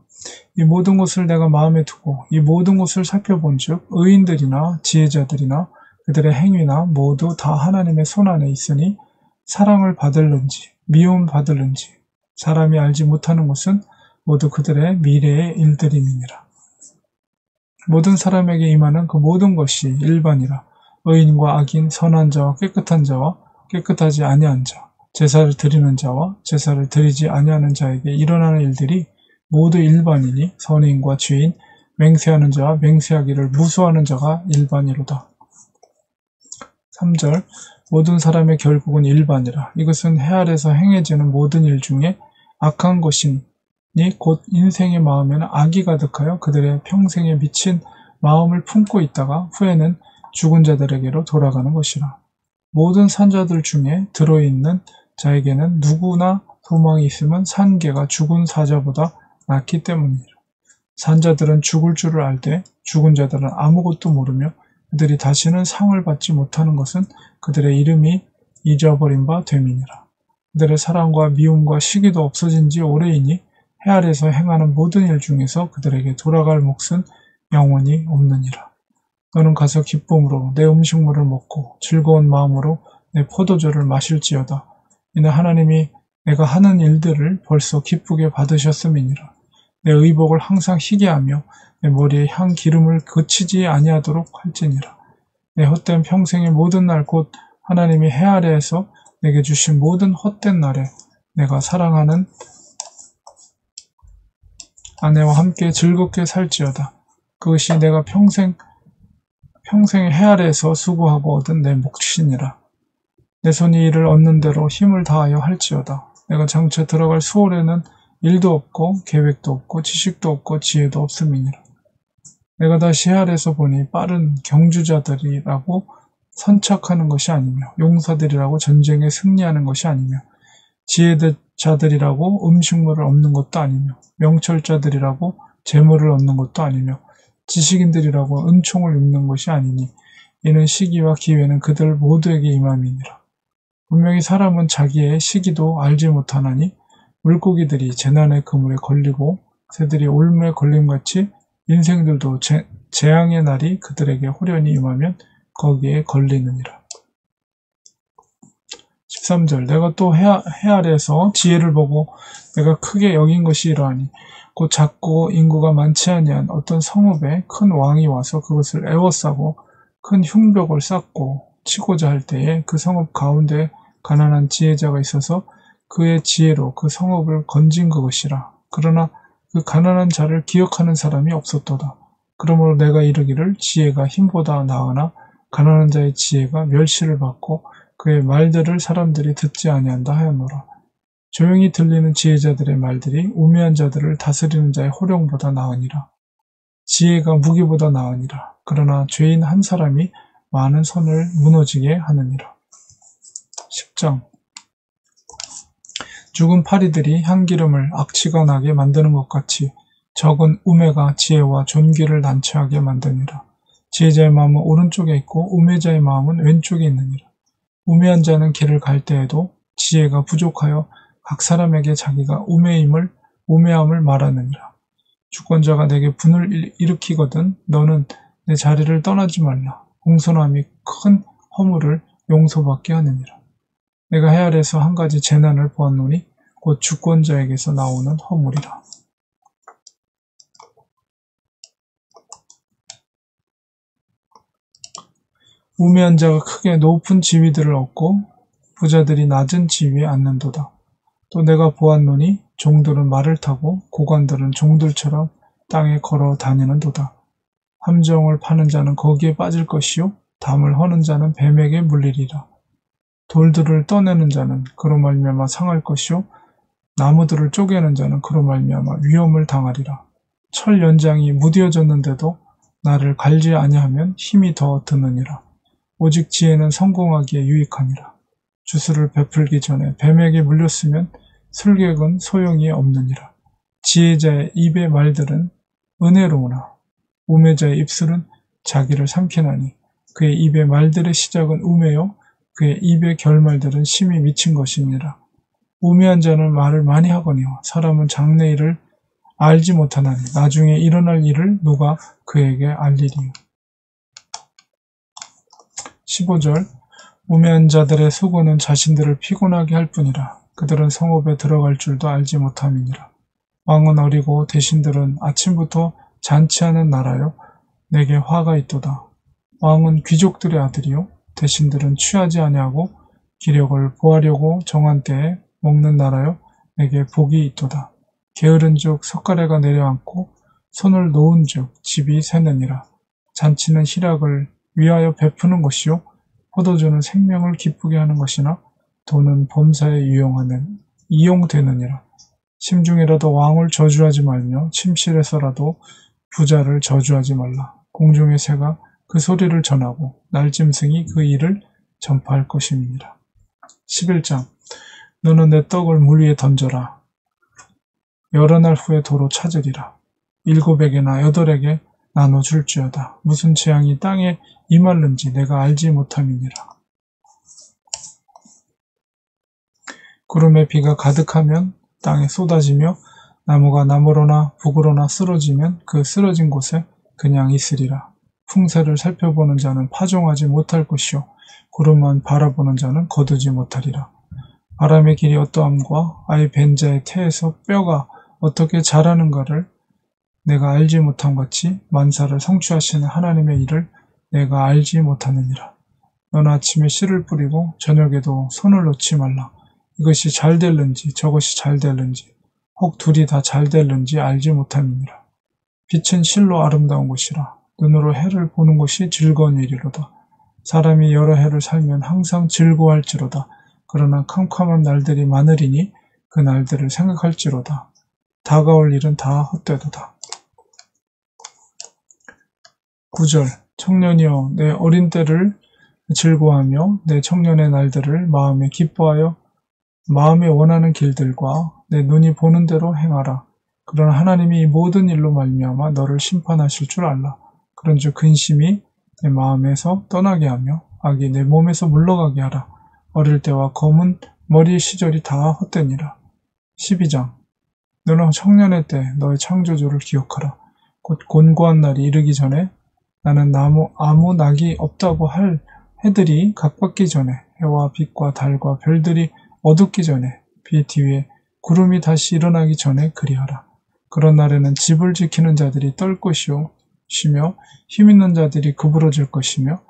이 모든 것을 내가 마음에 두고 이 모든 것을 살펴본즉 의인들이나 지혜자들이나 그들의 행위나 모두 다 하나님의 손안에 있으니 사랑을 받을는지 미움 받을는지 사람이 알지 못하는 것은 모두 그들의 미래의 일들임이니라. 모든 사람에게 임하는 그 모든 것이 일반이라. 의인과 악인, 선한 자와 깨끗한 자와 깨끗하지 아니한 자, 제사를 드리는 자와 제사를 드리지 아니하는 자에게 일어나는 일들이 모두 일반이니 선인과 죄인, 맹세하는 자와 맹세하기를 무수하는 자가 일반이로다. 3절 모든 사람의 결국은 일반이라. 이것은 해 아래서 행해지는 모든 일 중에 악한 것이니 곧 인생의 마음에는 악이 가득하여 그들의 평생에 미친 마음을 품고 있다가 후에는 죽은 자들에게로 돌아가는 것이라. 모든 산자들 중에 들어있는 자에게는 누구나 소망이 있으면 산개가 죽은 사자보다 낫기 때문이라. 산자들은 죽을 줄을 알되 죽은 자들은 아무것도 모르며 그들이 다시는 상을 받지 못하는 것은 그들의 이름이 잊어버린 바 됨이니라. 그들의 사랑과 미움과 시기도 없어진 지 오래이니 해 아래서 행하는 모든 일 중에서 그들에게 돌아갈 몫은 영원히 없느니라. 너는 가서 기쁨으로 내 음식물을 먹고 즐거운 마음으로 내 포도주를 마실지어다. 이는 하나님이 내가 하는 일들을 벌써 기쁘게 받으셨음이니라. 내 의복을 항상 희게 하며 내 머리에 향 기름을 그치지 아니하도록 할지니라. 내 헛된 평생의 모든 날 곧 하나님이 해 아래에서 내게 주신 모든 헛된 날에 내가 사랑하는 아내와 함께 즐겁게 살지어다. 그것이 내가 평생의 해 아래에서 수고하고 얻은 내 몫이니라. 내 손이 이를 얻는 대로 힘을 다하여 할지어다. 내가 장차 들어갈 수월에는 일도 없고 계획도 없고 지식도 없고 지혜도 없음이니라. 내가 다시 해 아래에서 보니 빠른 경주자들이라고 선착하는 것이 아니며 용사들이라고 전쟁에 승리하는 것이 아니며 지혜자들이라고 음식물을 얻는 것도 아니며 명철자들이라고 재물을 얻는 것도 아니며 지식인들이라고 은총을 입는 것이 아니니 이는 시기와 기회는 그들 모두에게 임함이니라. 분명히 사람은 자기의 시기도 알지 못하나니 물고기들이 재난의 그물에 걸리고 새들이 올무에 걸림같이 인생들도 재앙의 날이 그들에게 호련히 임하면 거기에 걸리느니라. 13절 내가 또 해 아래에서 지혜를 보고 내가 크게 여긴 것이 이러하니 곧 작고 인구가 많지 아니한 어떤 성읍에 큰 왕이 와서 그것을 에워싸고 큰 흉벽을 쌓고 치고자 할 때에 그 성읍 가운데 가난한 지혜자가 있어서 그의 지혜로 그 성읍을 건진 그것이라. 그러나 그 가난한 자를 기억하는 사람이 없었도다. 그러므로 내가 이르기를 지혜가 힘보다 나으나 가난한 자의 지혜가 멸시를 받고 그의 말들을 사람들이 듣지 아니한다 하였노라. 조용히 들리는 지혜자들의 말들이 우매한 자들을 다스리는 자의 호령보다 나으니라. 지혜가 무기보다 나으니라. 그러나 죄인 한 사람이 많은 선을 무너지게 하느니라. 10장. 죽은 파리들이 향기름을 악취가 나게 만드는 것 같이 적은 우매가 지혜와 존귀를 난처하게 만드니라. 지혜자의 마음은 오른쪽에 있고 우매자의 마음은 왼쪽에 있느니라. 우매한 자는 길을 갈 때에도 지혜가 부족하여 각 사람에게 자기가 우매함을 말하느니라. 주권자가 내게 분을 일으키거든 너는 내 자리를 떠나지 말라. 공손함이 큰 허물을 용서받게 하느니라. 내가 해 아래서 한 가지 재난을 보았노니 곧 주권자에게서 나오는 허물이라. 우매한 자가 크게 높은 지위들을 얻고 부자들이 낮은 지위에 앉는도다. 또 내가 보았노니 종들은 말을 타고 고관들은 종들처럼 땅에 걸어 다니는도다. 함정을 파는 자는 거기에 빠질 것이요 담을 허는 자는 뱀에게 물리리라. 돌들을 떠내는 자는 그로 말미암아 상할 것이요 나무들을 쪼개는 자는 그로 말미암아 위험을 당하리라. 철 연장이 무뎌졌는데도 나를 갈지 아니하면 힘이 더 드느니라. 오직 지혜는 성공하기에 유익하니라. 주술을 베풀기 전에 뱀에게 물렸으면 술객은 소용이 없느니라. 지혜자의 입의 말들은 은혜로우나 우매자의 입술은 자기를 삼키나니 그의 입의 말들의 시작은 우매요 그의 입의 결말들은 심히 미친 것이니라. 우매한 자는 말을 많이 하거니와 사람은 장래일을 알지 못하나니 나중에 일어날 일을 누가 그에게 알리리요. 15절. 우매한 자들의 수고는 자신들을 피곤하게 할 뿐이라. 그들은 성읍에 들어갈 줄도 알지 못함이니라. 왕은 어리고 대신들은 아침부터 잔치하는 나라요 내게 화가 있도다. 왕은 귀족들의 아들이요 대신들은 취하지 아니하고 기력을 보하려고 정한 때에 먹는 나라요 내게 복이 있도다. 게으른 즉 석가래가 내려앉고 손을 놓은 즉 집이 새느니라. 잔치는 희락을 위하여 베푸는 것이요 포도주는 생명을 기쁘게 하는 것이나 돈은 범사에 이용되느니라. 심중에라도 왕을 저주하지 말며 침실에서라도 부자를 저주하지 말라. 공중의 새가 그 소리를 전하고 날짐승이 그 일을 전파할 것임이니라. 11장. 너는 내 떡을 물 위에 던져라. 여러 날 후에 도로 찾으리라. 7에게나 8에게 나눠줄지어다. 무슨 재앙이 땅에 임할는지 내가 알지 못함이니라. 구름에 비가 가득하면 땅에 쏟아지며 나무가 나무로나 북으로나 쓰러지면 그 쓰러진 곳에 그냥 있으리라. 풍세를 살펴보는 자는 파종하지 못할 것이요 구름만 바라보는 자는 거두지 못하리라. 바람의 길이 어떠함과 아이 벤 자의 태에서 뼈가 어떻게 자라는가를 내가 알지 못함 같이 만사를 성취하시는 하나님의 일을 내가 알지 못하느니라. 너는 아침에 씨를 뿌리고 저녁에도 손을 놓지 말라. 이것이 잘 될는지 저것이 잘 될는지 혹 둘이 다 잘 될는지 알지 못함이니라. 빛은 실로 아름다운 것이라. 눈으로 해를 보는 것이 즐거운 일이로다. 사람이 여러 해를 살면 항상 즐거워할지로다. 그러나 캄캄한 날들이 많으리니 그 날들을 생각할지로다. 다가올 일은 다 헛되도다. 9절. 청년이여 내 어린 때를 즐거워하며 내 청년의 날들을 마음에 기뻐하여 마음에 원하는 길들과 내 눈이 보는 대로 행하라. 그러나 하나님이 이 모든 일로 말미암아 너를 심판하실 줄 알라. 그런즉 근심이 내 마음에서 떠나게 하며 악이 내 몸에서 물러가게 하라. 어릴 때와 검은 머리의 시절이 다 헛되니라. 12장. 너는 청년의 때 너의 창조주를 기억하라. 곧 곤고한 날이 이르기 전에 나는 아무 낙이 없다고 할 해들이 각받기 전에 해와 빛과 달과 별들이 어둡기 전에 비 뒤에 구름이 다시 일어나기 전에 그리하라. 그런 날에는 집을 지키는 자들이 떨 것이요 쉬며 힘있는 자들이 구부러질 것이며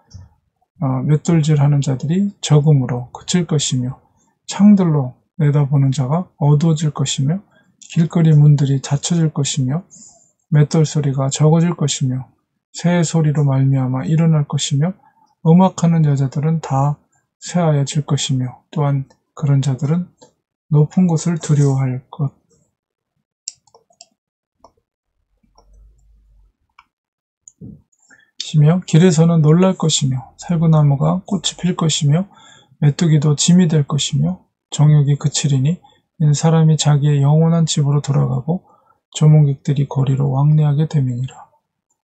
맷돌질하는 자들이 적음으로 그칠 것이며 창들로 내다보는 자가 어두워질 것이며 길거리 문들이 닫혀질 것이며 맷돌 소리가 적어질 것이며 새 소리로 말미암아 일어날 것이며 음악하는 여자들은 다 쇠하여질 것이며 또한 그런 자들은 높은 곳을 두려워할 것이며 길에서는 놀랄 것이며 살구나무가 꽃이 필 것이며 메뚜기도 짐이 될 것이며 정욕이 그치리니 이는 사람이 자기의 영원한 집으로 돌아가고 조문객들이 거리로 왕래하게 됨이니라.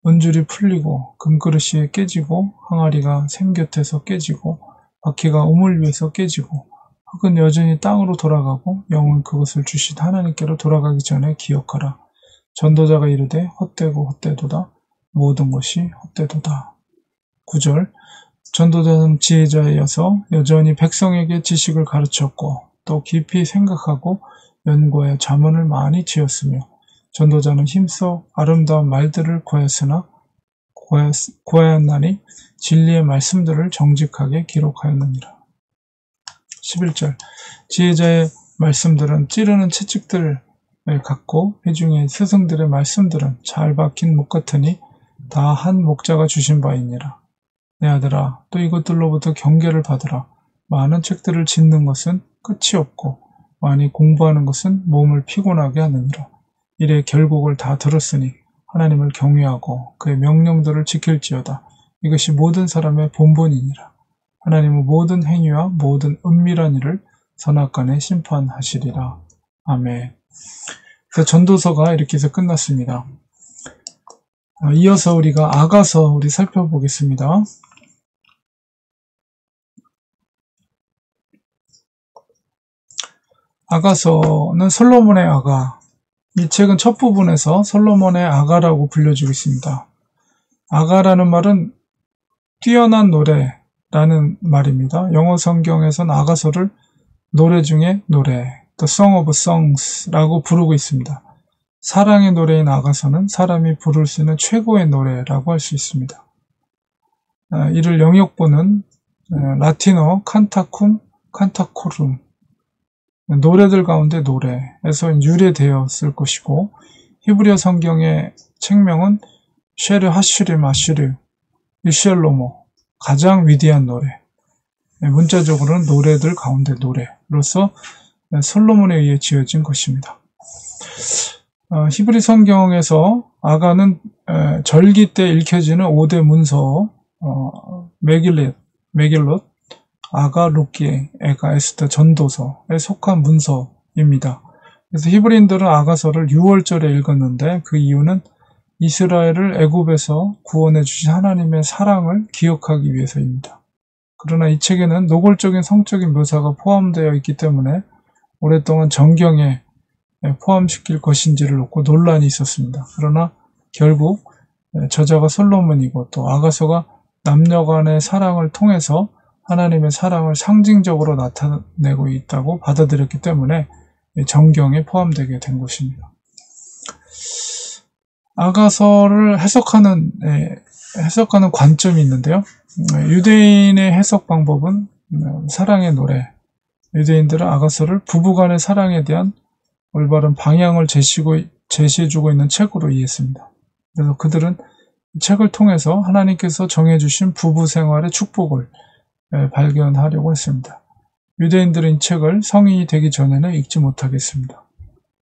은줄이 풀리고 금그릇이 깨지고 항아리가 샘 곁에서 깨지고 바퀴가 우물 위에서 깨지고 흙은 여전히 땅으로 돌아가고 영은 그것을 주신 하나님께로 돌아가기 전에 기억하라. 전도자가 이르되 헛되고 헛되도다. 모든 것이 헛되도다. 9절 전도자는 지혜자이어서 여전히 백성에게 지식을 가르쳤고 또 깊이 생각하고 연구하여 자문을 많이 지었으며 전도자는 힘써 아름다운 말들을 구하였나니 진리의 말씀들을 정직하게 기록하였느니라. 11절 지혜자의 말씀들은 찌르는 채찍들을 갖고 회중의 스승들의 말씀들은 잘 박힌 목 같으니 다 한 목자가 주신 바이니라. 내 아들아 또 이것들로부터 경계를 받으라. 많은 책들을 짓는 것은 끝이 없고 많이 공부하는 것은 몸을 피곤하게 하느니라. 이래 결국을 다 들었으니 하나님을 경외하고 그의 명령들을 지킬지어다. 이것이 모든 사람의 본분이니라. 하나님은 모든 행위와 모든 은밀한 일을 선악간에 심판하시리라. 아멘. 그래서 전도서가 이렇게 해서 끝났습니다. 이어서 우리가 아가서 살펴보겠습니다. 아가서는 솔로몬의 아가. 이 책은 첫 부분에서 솔로몬의 아가라고 불려지고 있습니다. 아가라는 말은 뛰어난 노래라는 말입니다. 영어 성경에서는 아가서를 노래 중에 노래, The Song of Songs라고 부르고 있습니다. 사랑의 노래인 아가서는 사람이 부를 수 있는 최고의 노래라고 할 수 있습니다. 이를 영역본은 라틴어 칸타쿰, 칸타코룸, 노래들 가운데 노래에서 유래되었을 것이고 히브리어 성경의 책명은 쉐르 하슈르 마슈르 유시엘로모 가장 위대한 노래, 문자적으로는 노래들 가운데 노래로서 솔로몬에 의해 지어진 것입니다. 히브리 성경에서 아가는 절기 때 읽혀지는 5대 문서 메길롯, 아가, 룻기, 에가, 에스더, 전도서에 속한 문서입니다. 그래서 히브리인들은 아가서를 6월절에 읽었는데 그 이유는 이스라엘을 애굽에서 구원해 주신 하나님의 사랑을 기억하기 위해서입니다. 그러나 이 책에는 노골적인 성적인 묘사가 포함되어 있기 때문에 오랫동안 정경에 포함시킬 것인지를 놓고 논란이 있었습니다. 그러나 결국 저자가 솔로몬이고 또 아가서가 남녀 간의 사랑을 통해서 하나님의 사랑을 상징적으로 나타내고 있다고 받아들였기 때문에 정경에 포함되게 된 것입니다. 아가서를 해석하는 관점이 있는데요. 유대인의 해석 방법은 사랑의 노래, 유대인들은 아가서를 부부간의 사랑에 대한 올바른 방향을 제시해주고 있는 책으로 이해했습니다. 그래서 그들은 이 책을 통해서 하나님께서 정해주신 부부 생활의 축복을 발견하려고 했습니다. 유대인들은 이 책을 성인이 되기 전에는 읽지 못하겠습니다.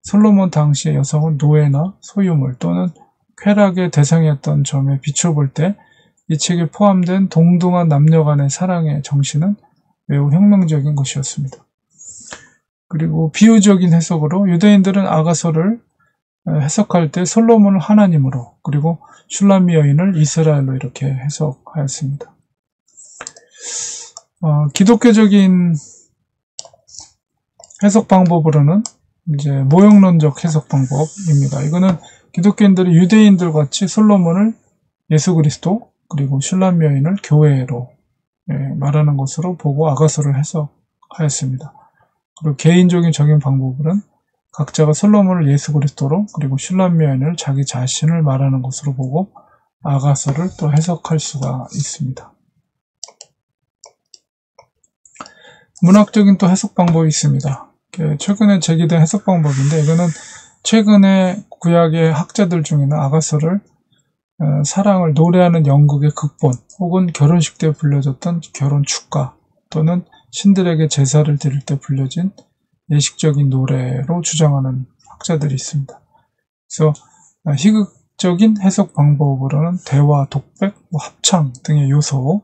솔로몬 당시의 여성은 노예나 소유물 또는 쾌락의 대상이었던 점에 비춰볼 때 이 책에 포함된 동등한 남녀 간의 사랑의 정신은 매우 혁명적인 것이었습니다. 그리고 비유적인 해석으로 유대인들은 아가서를 해석할 때 솔로몬을 하나님으로 그리고 슐라미 여인을 이스라엘로 이렇게 해석하였습니다. 기독교적인 해석 방법으로는 이제 모형론적 해석 방법입니다. 이거는 기독교인들이 유대인들 같이 솔로몬을 예수 그리스도 그리고 슐라미 여인을 교회로 말하는 것으로 보고 아가서를 해석하였습니다. 그리고 개인적인 적용 방법으로는 각자가 솔로몬을 예수 그리스도로 그리고 슐라미 여인을 자기 자신을 말하는 것으로 보고 아가서를 또 해석할 수가 있습니다. 문학적인 또 해석 방법이 있습니다. 최근에 제기된 해석 방법인데 이거는 최근에 구약의 학자들 중에는 아가서를 사랑을 노래하는 연극의 극본 혹은 결혼식 때 불려졌던 결혼 축가 또는 신들에게 제사를 드릴 때 불려진 예식적인 노래로 주장하는 학자들이 있습니다. 그래서 희극적인 해석 방법으로는 대화, 독백, 합창 등의 요소를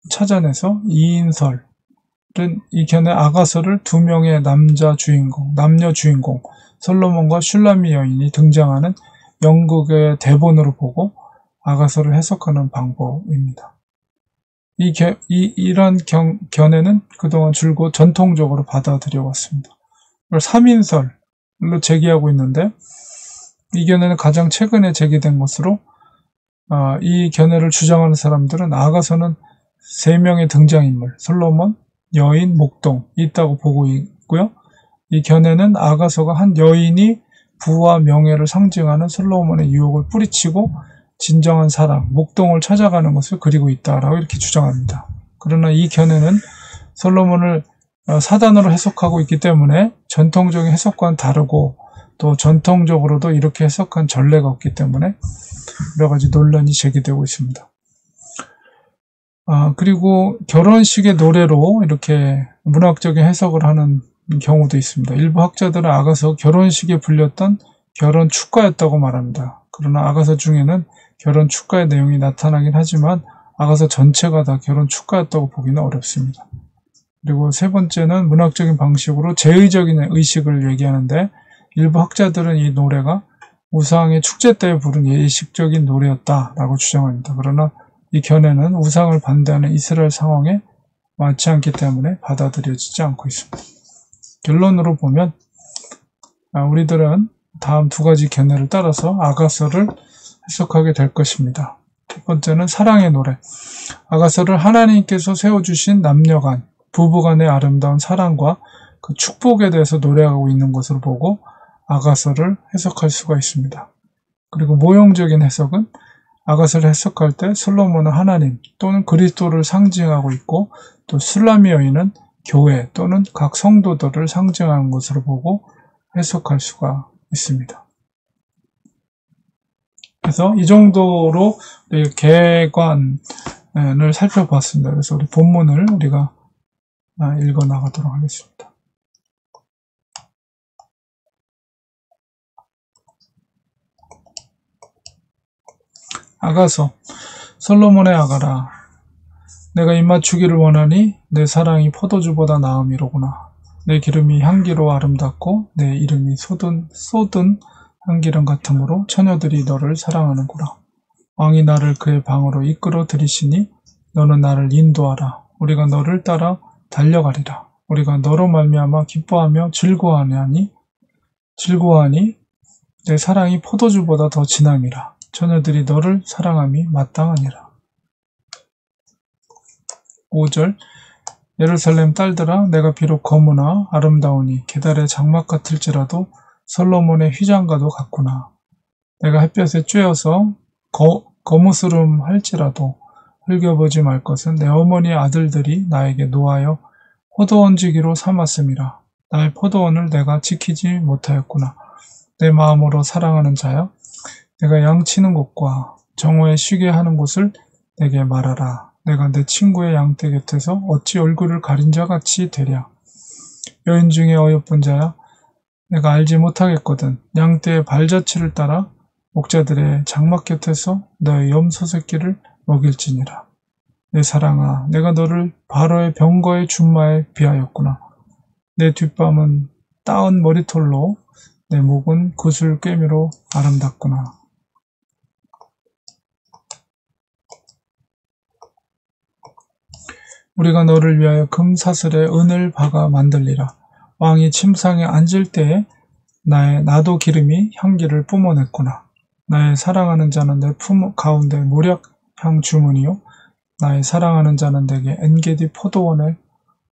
찾아내서 이인설은 이 견해 아가서를 두 명의 남녀 주인공 솔로몬과 슐라미 여인이 등장하는 연극의 대본으로 보고 아가서를 해석하는 방법입니다. 이런 견해는 그동안 줄곧 전통적으로 받아들여 왔습니다. 3인설로 제기하고 있는데 이 견해는 가장 최근에 제기된 것으로 이 견해를 주장하는 사람들은 아가서는 3명의 등장인물, 솔로몬, 여인, 목동이 있다고 보고 있고요. 이 견해는 아가서가 한 여인이 부와 명예를 상징하는 솔로몬의 유혹을 뿌리치고 진정한 사랑, 목동을 찾아가는 것을 그리고 있다라고 이렇게 주장합니다. 그러나 이 견해는 솔로몬을 사단으로 해석하고 있기 때문에 전통적인 해석과는 다르고 또 전통적으로도 이렇게 해석한 전례가 없기 때문에 여러 가지 논란이 제기되고 있습니다. 그리고 결혼식의 노래로 이렇게 문학적인 해석을 하는 경우도 있습니다. 일부 학자들은 아가서 결혼식에 불렸던 결혼 축가였다고 말합니다. 그러나 아가서 중에는 결혼 축가의 내용이 나타나긴 하지만 아가서 전체가 다 결혼 축가였다고 보기는 어렵습니다. 그리고 세 번째는 문학적인 방식으로 제의적인 의식을 얘기하는데 일부 학자들은 이 노래가 우상의 축제 때 부른 예식적인 노래였다라고 주장합니다. 그러나 이 견해는 우상을 반대하는 이스라엘 상황에 맞지 않기 때문에 받아들여지지 않고 있습니다. 결론으로 보면 우리들은 다음 두 가지 견해를 따라서 아가서를 해석하게 될 것입니다. 첫 번째는 사랑의 노래. 아가서를 하나님께서 세워주신 남녀간, 부부간의 아름다운 사랑과 그 축복에 대해서 노래하고 있는 것으로 보고 아가서를 해석할 수가 있습니다. 그리고 모형적인 해석은 아가서를 해석할 때 솔로몬은 하나님 또는 그리스도를 상징하고 있고 또 슐라미 여인은 교회 또는 각 성도들을 상징하는 것으로 보고 해석할 수가 있습니다. 그래서 이 정도로 개관을 살펴봤습니다. 그래서 우리 본문을 우리가 읽어 나가도록 하겠습니다. 아가서, 솔로몬의 아가라. 내가 입맞추기를 원하니 내 사랑이 포도주보다 나음이로구나. 내 기름이 향기로 아름답고 내 이름이 쏟은 향기름 같으므로 처녀들이 너를 사랑하는구나. 왕이 나를 그의 방으로 이끌어 들이시니 너는 나를 인도하라. 우리가 너를 따라 달려가리라. 우리가 너로 말미암아 기뻐하며 즐거워하니 내 사랑이 포도주보다 더 진함이라. 처녀들이 너를 사랑함이 마땅하니라. 5절 예루살렘 딸들아 내가 비록 거무나 아름다우니 계달의 장막 같을지라도 솔로몬의 휘장과도 같구나. 내가 햇볕에 쬐어서 거무스름 할지라도 흘겨보지 말 것은 내 어머니의 아들들이 나에게 노하여 포도원지기로 삼았음이라. 나의 포도원을 내가 지키지 못하였구나. 내 마음으로 사랑하는 자여 내가 양치는 곳과 정오에 쉬게 하는 곳을 내게 말하라. 내가 내 친구의 양떼 곁에서 어찌 얼굴을 가린 자 같이 되랴. 여인 중에 어여쁜 자야 내가 알지 못하겠거든. 양떼의 발자취를 따라 목자들의 장막 곁에서 너의 염소 새끼를 먹일지니라. 내 사랑아 내가 너를 바로의 병거의 준마에 비하였구나. 내 뒷밤은 따은 머리털로 내 목은 구슬 꿰미로 아름답구나. 우리가 너를 위하여 금사슬에 은을 박아 만들리라. 왕이 침상에 앉을 때에 나도 기름이 향기를 뿜어냈구나. 나의 사랑하는 자는 내 품 가운데 모략향 주문이요 나의 사랑하는 자는 내게 엔게디 포도원의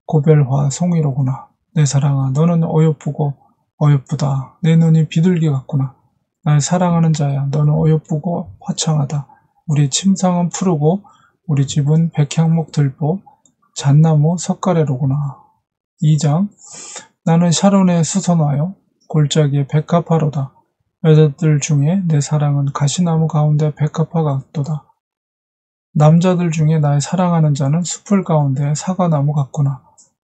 고별화 송이로구나. 내 사랑아 너는 어여쁘고 어여쁘다. 내 눈이 비둘기 같구나. 나의 사랑하는 자야 너는 어여쁘고 화창하다. 우리 침상은 푸르고 우리 집은 백향목 들보 잣나무 석가래로구나. 2장 나는 샤론에 수선하여 골짜기에 백합화로다. 여자들 중에 내 사랑은 가시나무 가운데 백합화 같도다. 남자들 중에 나의 사랑하는 자는 수풀 가운데 사과나무 같구나.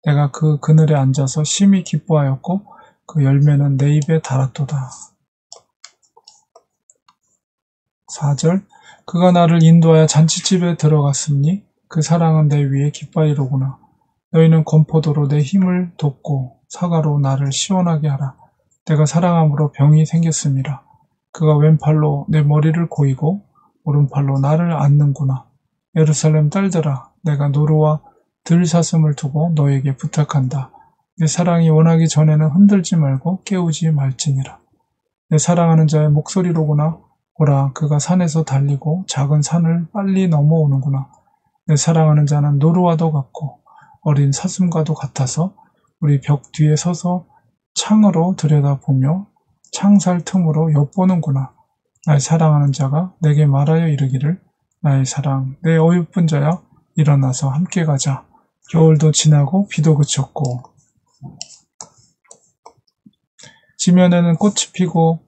내가 그 그늘에 앉아서 심히 기뻐하였고 그 열매는 내 입에 달았도다. 4절 그가 나를 인도하여 잔치집에 들어갔으니 그 사랑은 내 위에 깃발이로구나. 너희는 건포도로 내 힘을 돋고 사과로 나를 시원하게 하라. 내가 사랑함으로 병이 생겼음이라. 그가 왼팔로 내 머리를 고이고 오른팔로 나를 안는구나. 예루살렘 딸들아 내가 노루와 들사슴을 두고 너에게 부탁한다. 내 사랑이 원하기 전에는 흔들지 말고 깨우지 말지니라. 내 사랑하는 자의 목소리로구나. 보라 그가 산에서 달리고 작은 산을 빨리 넘어오는구나. 내 사랑하는 자는 노루와도 같고 어린 사슴과도 같아서 우리 벽 뒤에 서서 창으로 들여다보며 창살 틈으로 엿보는구나. 나의 사랑하는 자가 내게 말하여 이르기를 나의 사랑 내 어여쁜 자야 일어나서 함께 가자. 겨울도 지나고 비도 그쳤고 지면에는 꽃이 피고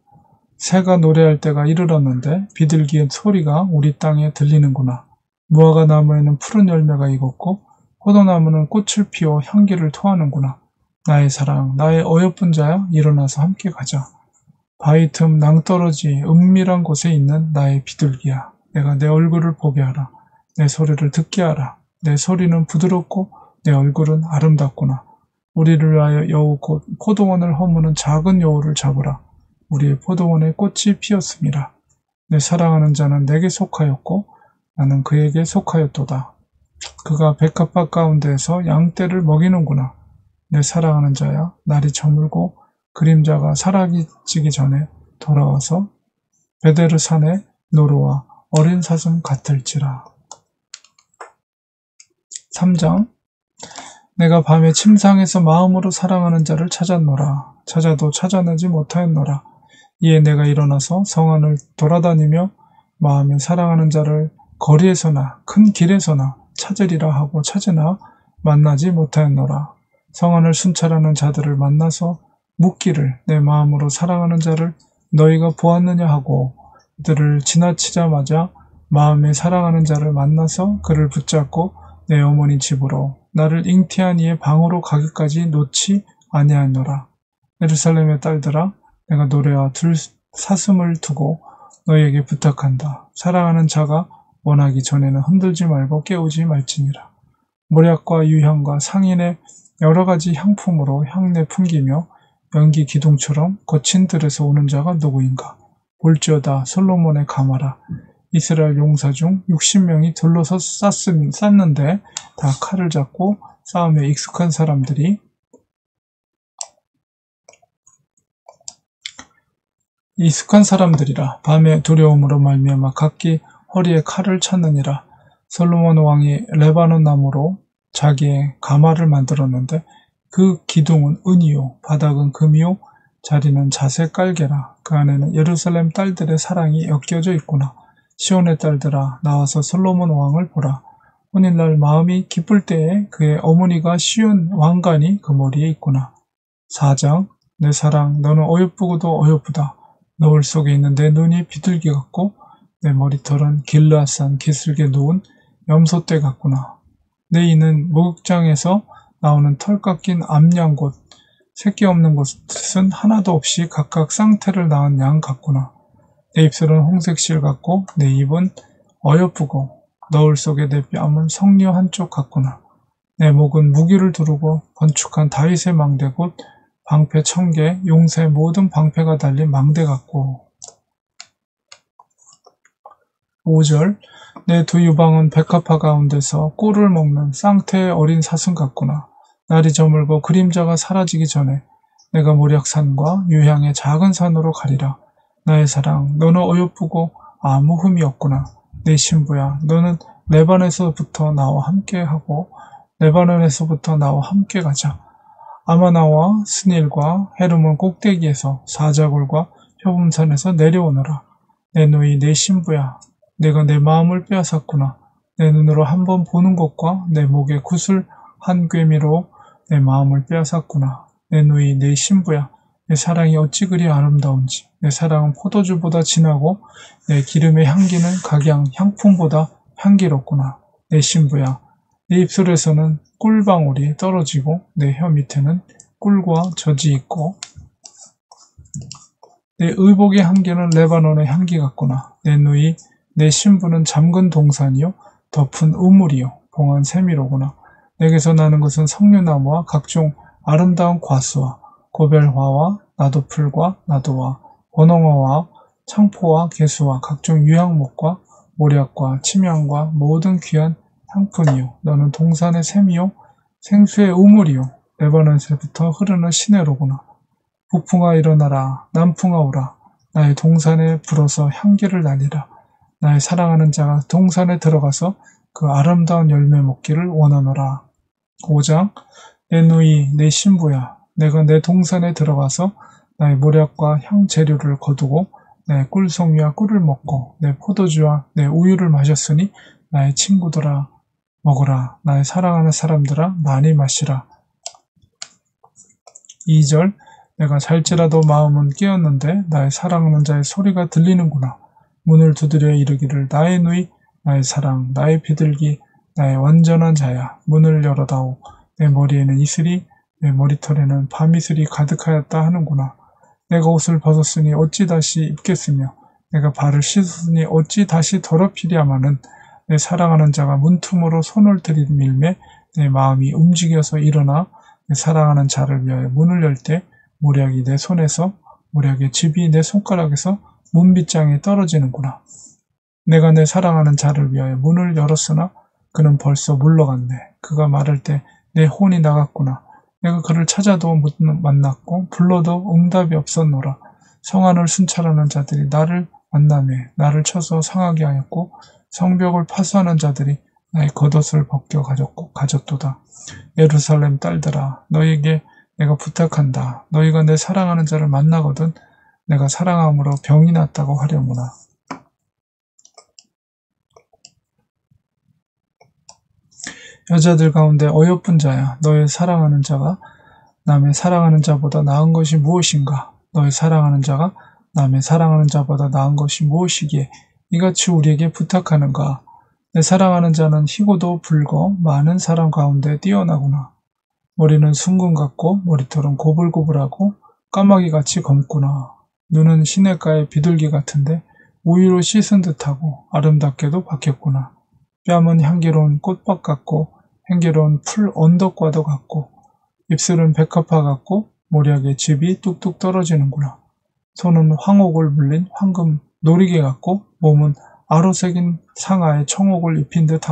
새가 노래할 때가 이르렀는데 비둘기의 소리가 우리 땅에 들리는구나. 무화과 나무에는 푸른 열매가 익었고 포도나무는 꽃을 피워 향기를 토하는구나. 나의 사랑, 나의 어여쁜 자야 일어나서 함께 가자. 바위 틈 낭떠러지 은밀한 곳에 있는 나의 비둘기야. 내가 내 얼굴을 보게 하라. 내 소리를 듣게 하라. 내 소리는 부드럽고 내 얼굴은 아름답구나. 우리를 위하여 여우 곧 포도원을 허무는 작은 여우를 잡으라. 우리의 포도원에 꽃이 피었습니다. 내 사랑하는 자는 내게 속하였고 나는 그에게 속하였도다. 그가 백합밭 가운데에서 양떼를 먹이는구나. 내 사랑하는 자야 날이 저물고 그림자가 사라지기 전에 돌아와서 베데르 산의 노루와 어린 사슴 같을지라. 3장 내가 밤에 침상에서 마음으로 사랑하는 자를 찾았노라. 찾아도 찾아내지 못하였노라. 이에 내가 일어나서 성 안을 돌아다니며 마음에 사랑하는 자를 거리에서나 큰 길에서나 찾으리라 하고 찾으나 만나지 못하였노라. 성 안을 순찰하는 자들을 만나서 묻기를 내 마음으로 사랑하는 자를 너희가 보았느냐 하고 그들을 지나치자마자 마음에 사랑하는 자를 만나서 그를 붙잡고 내 어머니 집으로 나를 잉태한 이의 방으로 가기까지 놓지 아니하였노라. 예루살렘의 딸들아 내가 노래와 들사슴을 두고 너희에게 부탁한다. 사랑하는 자가 원하기 전에는 흔들지 말고 깨우지 말지니라. 모략과 유향과 상인의 여러 가지 향품으로 향내 풍기며 연기 기둥처럼 거친 들에서 오는 자가 누구인가? 볼지어다 솔로몬의 가마라. 이스라엘 용사 중 60명이 둘러서 쌌는데 다 칼을 잡고 싸움에 익숙한 사람들이 익숙한 사람들이라. 밤의 두려움으로 말미암아 각기 허리에 칼을 찼느니라. 솔로몬 왕이 레바논 나무로 자기의 가마를 만들었는데 그 기둥은 은이요 바닥은 금이요 자리는 자색 깔개라. 그 안에는 예루살렘 딸들의 사랑이 엮여져 있구나. 시온의 딸들아 나와서 솔로몬 왕을 보라. 혼인날 마음이 기쁠 때에 그의 어머니가 시온 왕관이 그 머리에 있구나. 4장 내 사랑 너는 어여쁘고도 어여쁘다. 노을 속에 있는 내 눈이 비둘기 같고 내 머리털은 길르앗산 기슭에 놓은 염소떼 같구나. 내 이는 목욕장에서 나오는 털 깎인 암양곳 새끼 없는 곳은 하나도 없이 각각 쌍태를 낳은 양 같구나. 내 입술은 홍색 실 같고 내 입은 어여쁘고 너울 속에 내 뺨은 성녀 한쪽 같구나. 내 목은 무기를 두르고 건축한 다윗의 망대 곧 방패 1000개 용사의 모든 방패가 달린 망대 같고. 5절 내 두 유방은 백합화 가운데서 꿀을 먹는 쌍태의 어린 사슴 같구나. 날이 저물고 그림자가 사라지기 전에 내가 모략산과 유향의 작은 산으로 가리라. 나의 사랑 너는 어여쁘고 아무 흠이 없구나. 내 신부야 너는 레바논에서부터 나와 함께하고 레바논에서부터 나와 함께 가자. 아마나와 스닐과 헤르몬 꼭대기에서 사자굴과 표범산에서 내려오너라. 내 누이 내 신부야 내가 내 마음을 빼앗았구나. 내 눈으로 한번 보는 것과 내 목에 구슬 한 꿰미로 내 마음을 빼앗았구나. 내 누이 내 신부야 내 사랑이 어찌 그리 아름다운지. 내 사랑은 포도주보다 진하고 내 기름의 향기는 각양 향품보다 향기롭구나. 내 신부야 내 입술에서는 꿀방울이 떨어지고 내 혀 밑에는 꿀과 젖이 있고 내 의복의 향기는 레바논의 향기 같구나. 내 누이, 내 신부는 잠근 동산이요 덮은 우물이요 봉한 세미로구나. 내게서 나는 것은 석류나무와 각종 아름다운 과수와 고별화와 나도풀과 나도와 번홍어와 창포와 개수와 각종 유향목과 모략과 침향과 모든 귀한 향품이요. 너는 동산의 샘이요 생수의 우물이요 레바논에서부터 흐르는 시내로구나. 북풍아 일어나라 남풍아 오라. 나의 동산에 불어서 향기를 날리라. 나의 사랑하는 자가 동산에 들어가서 그 아름다운 열매 먹기를 원하노라. 5장 내 누이 내 신부야. 내가 내 동산에 들어가서 나의 모략과 향 재료를 거두고 내 꿀송이와 꿀을 먹고 내 포도주와 내 우유를 마셨으니 나의 친구들아 먹으라. 나의 사랑하는 사람들아 많이 마시라. 2절 내가 잘지라도 마음은 깨었는데 나의 사랑하는 자의 소리가 들리는구나. 문을 두드려 이르기를 나의 누이 나의 사랑 나의 비둘기 나의 완전한 자야. 문을 열어다오. 내 머리에는 이슬이 내 머리털에는 밤이슬이 가득하였다 하는구나. 내가 옷을 벗었으니 어찌 다시 입겠으며 내가 발을 씻었으니 어찌 다시 더럽히랴마는 내 사랑하는 자가 문틈으로 손을 들이밀매 내 마음이 움직여서 일어나 내 사랑하는 자를 위하여 문을 열 때 모략이 내 손에서 모략의 즙이 내 손가락에서 문빗장에 떨어지는구나. 내가 내 사랑하는 자를 위하여 문을 열었으나 그는 벌써 물러갔네. 그가 말할 때 내 혼이 나갔구나. 내가 그를 찾아도 못 만났고 불러도 응답이 없었노라. 성안을 순찰하는 자들이 나를 만나매 나를 쳐서 상하게 하였고 성벽을 파수하는 자들이 나의 겉옷을 벗겨 가졌도다. 예루살렘 딸들아 너희에게 내가 부탁한다. 너희가 내 사랑하는 자를 만나거든 내가 사랑함으로 병이 났다고 하려무나. 여자들 가운데 어여쁜 자야. 너의 사랑하는 자가 남의 사랑하는 자보다 나은 것이 무엇인가? 너의 사랑하는 자가 남의 사랑하는 자보다 나은 것이 무엇이기에 이같이 우리에게 부탁하는가? 내 사랑하는 자는 희고도 붉어 많은 사람 가운데 뛰어나구나. 머리는 순금 같고 머리털은 고불고불하고 까마귀같이 검구나. 눈은 시냇가의 비둘기 같은데 우유로 씻은 듯하고 아름답게도 박혔구나. 뺨은 향기로운 꽃밭 같고 향기로운 풀 언덕과도 같고 입술은 백합화 같고 모략의 즙이 뚝뚝 떨어지는구나. 손은 황옥을 물린 황금 노리개 같고 몸은 아로 새긴 상아에 청옥을 입힌 듯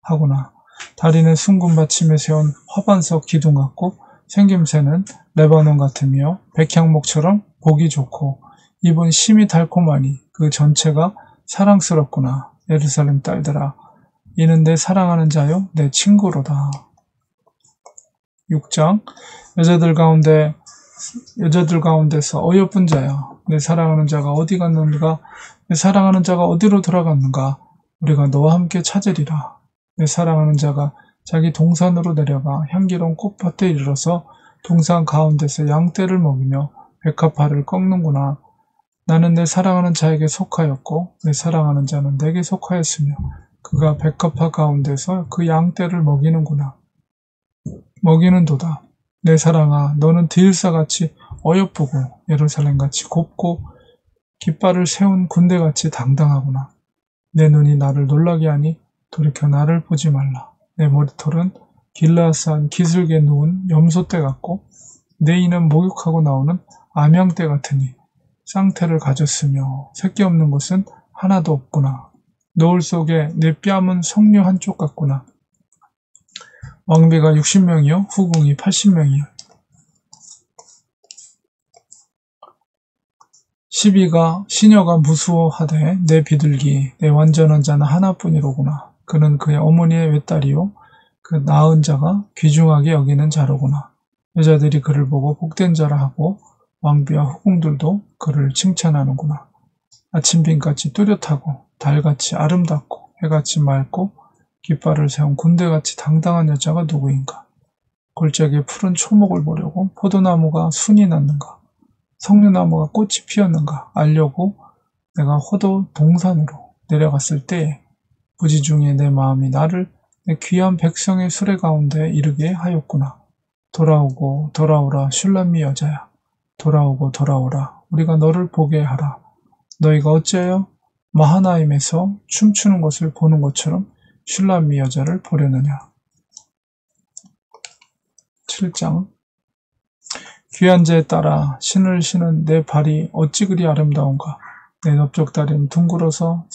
하구나. 다리는 순금 받침에 세운 화반석 기둥 같고 생김새는 레바논 같으며 백향목처럼 보기 좋고 입은 심이 달콤하니 그 전체가 사랑스럽구나. 예루살렘 딸들아 이는 내 사랑하는 자요 내 친구로다. 6장 여자들 가운데서 어여쁜 자야. 내 사랑하는 자가 어디 갔는가? 내 사랑하는 자가 어디로 돌아갔는가? 우리가 너와 함께 찾으리라. 내 사랑하는 자가 자기 동산으로 내려가 향기로운 꽃밭에 이르러서 동산 가운데서 양떼를 먹이며 백합화를 꺾는구나. 나는 내 사랑하는 자에게 속하였고 내 사랑하는 자는 내게 속하였으며 그가 백합화 가운데서 그 양떼를 먹이는구나. 먹이는도다. 내 사랑아 너는 드일사같이 어여쁘고 예루살렘같이 곱고 깃발을 세운 군대같이 당당하구나. 내 눈이 나를 놀라게 하니 돌이켜 나를 보지 말라. 내 머리털은 길라앗산 기슭에 누운 염소떼 같고 내 이는 목욕하고 나오는 암양떼 같으니 쌍태를 가졌으며 새끼 없는 것은 하나도 없구나. 노을 속에 내 뺨은 석류 한쪽 같구나. 왕비가 60명이요 후궁이 80명이요 12가 시녀가 무수하되 내 비둘기 내 완전한 자는 하나뿐이로구나. 그는 그의 어머니의 외딸이요 그 낳은 자가 귀중하게 여기는 자로구나. 여자들이 그를 보고 복된 자라 하고 왕비와 후궁들도 그를 칭찬하는구나. 아침빛같이 뚜렷하고 달같이 아름답고 해같이 맑고 깃발을 세운 군대같이 당당한 여자가 누구인가? 골짜기에 푸른 초목을 보려고 포도나무가 순이 났는가? 석류나무가 꽃이 피었는가? 알려고 내가 호도 동산으로 내려갔을 때에 부지 중에 내 마음이 나를 내 귀한 백성의 수레 가운데 이르게 하였구나. 돌아오고 돌아오라 슐람미 여자야. 돌아오고 돌아오라 우리가 너를 보게 하라. 너희가 어찌하여 마하나임에서 춤추는 것을 보는 것처럼 슐람미 여자를 보려느냐. 7장 귀한 자에 따라 신을 신은 내 발이 어찌 그리 아름다운가. 내 넓적다리는 둥글어서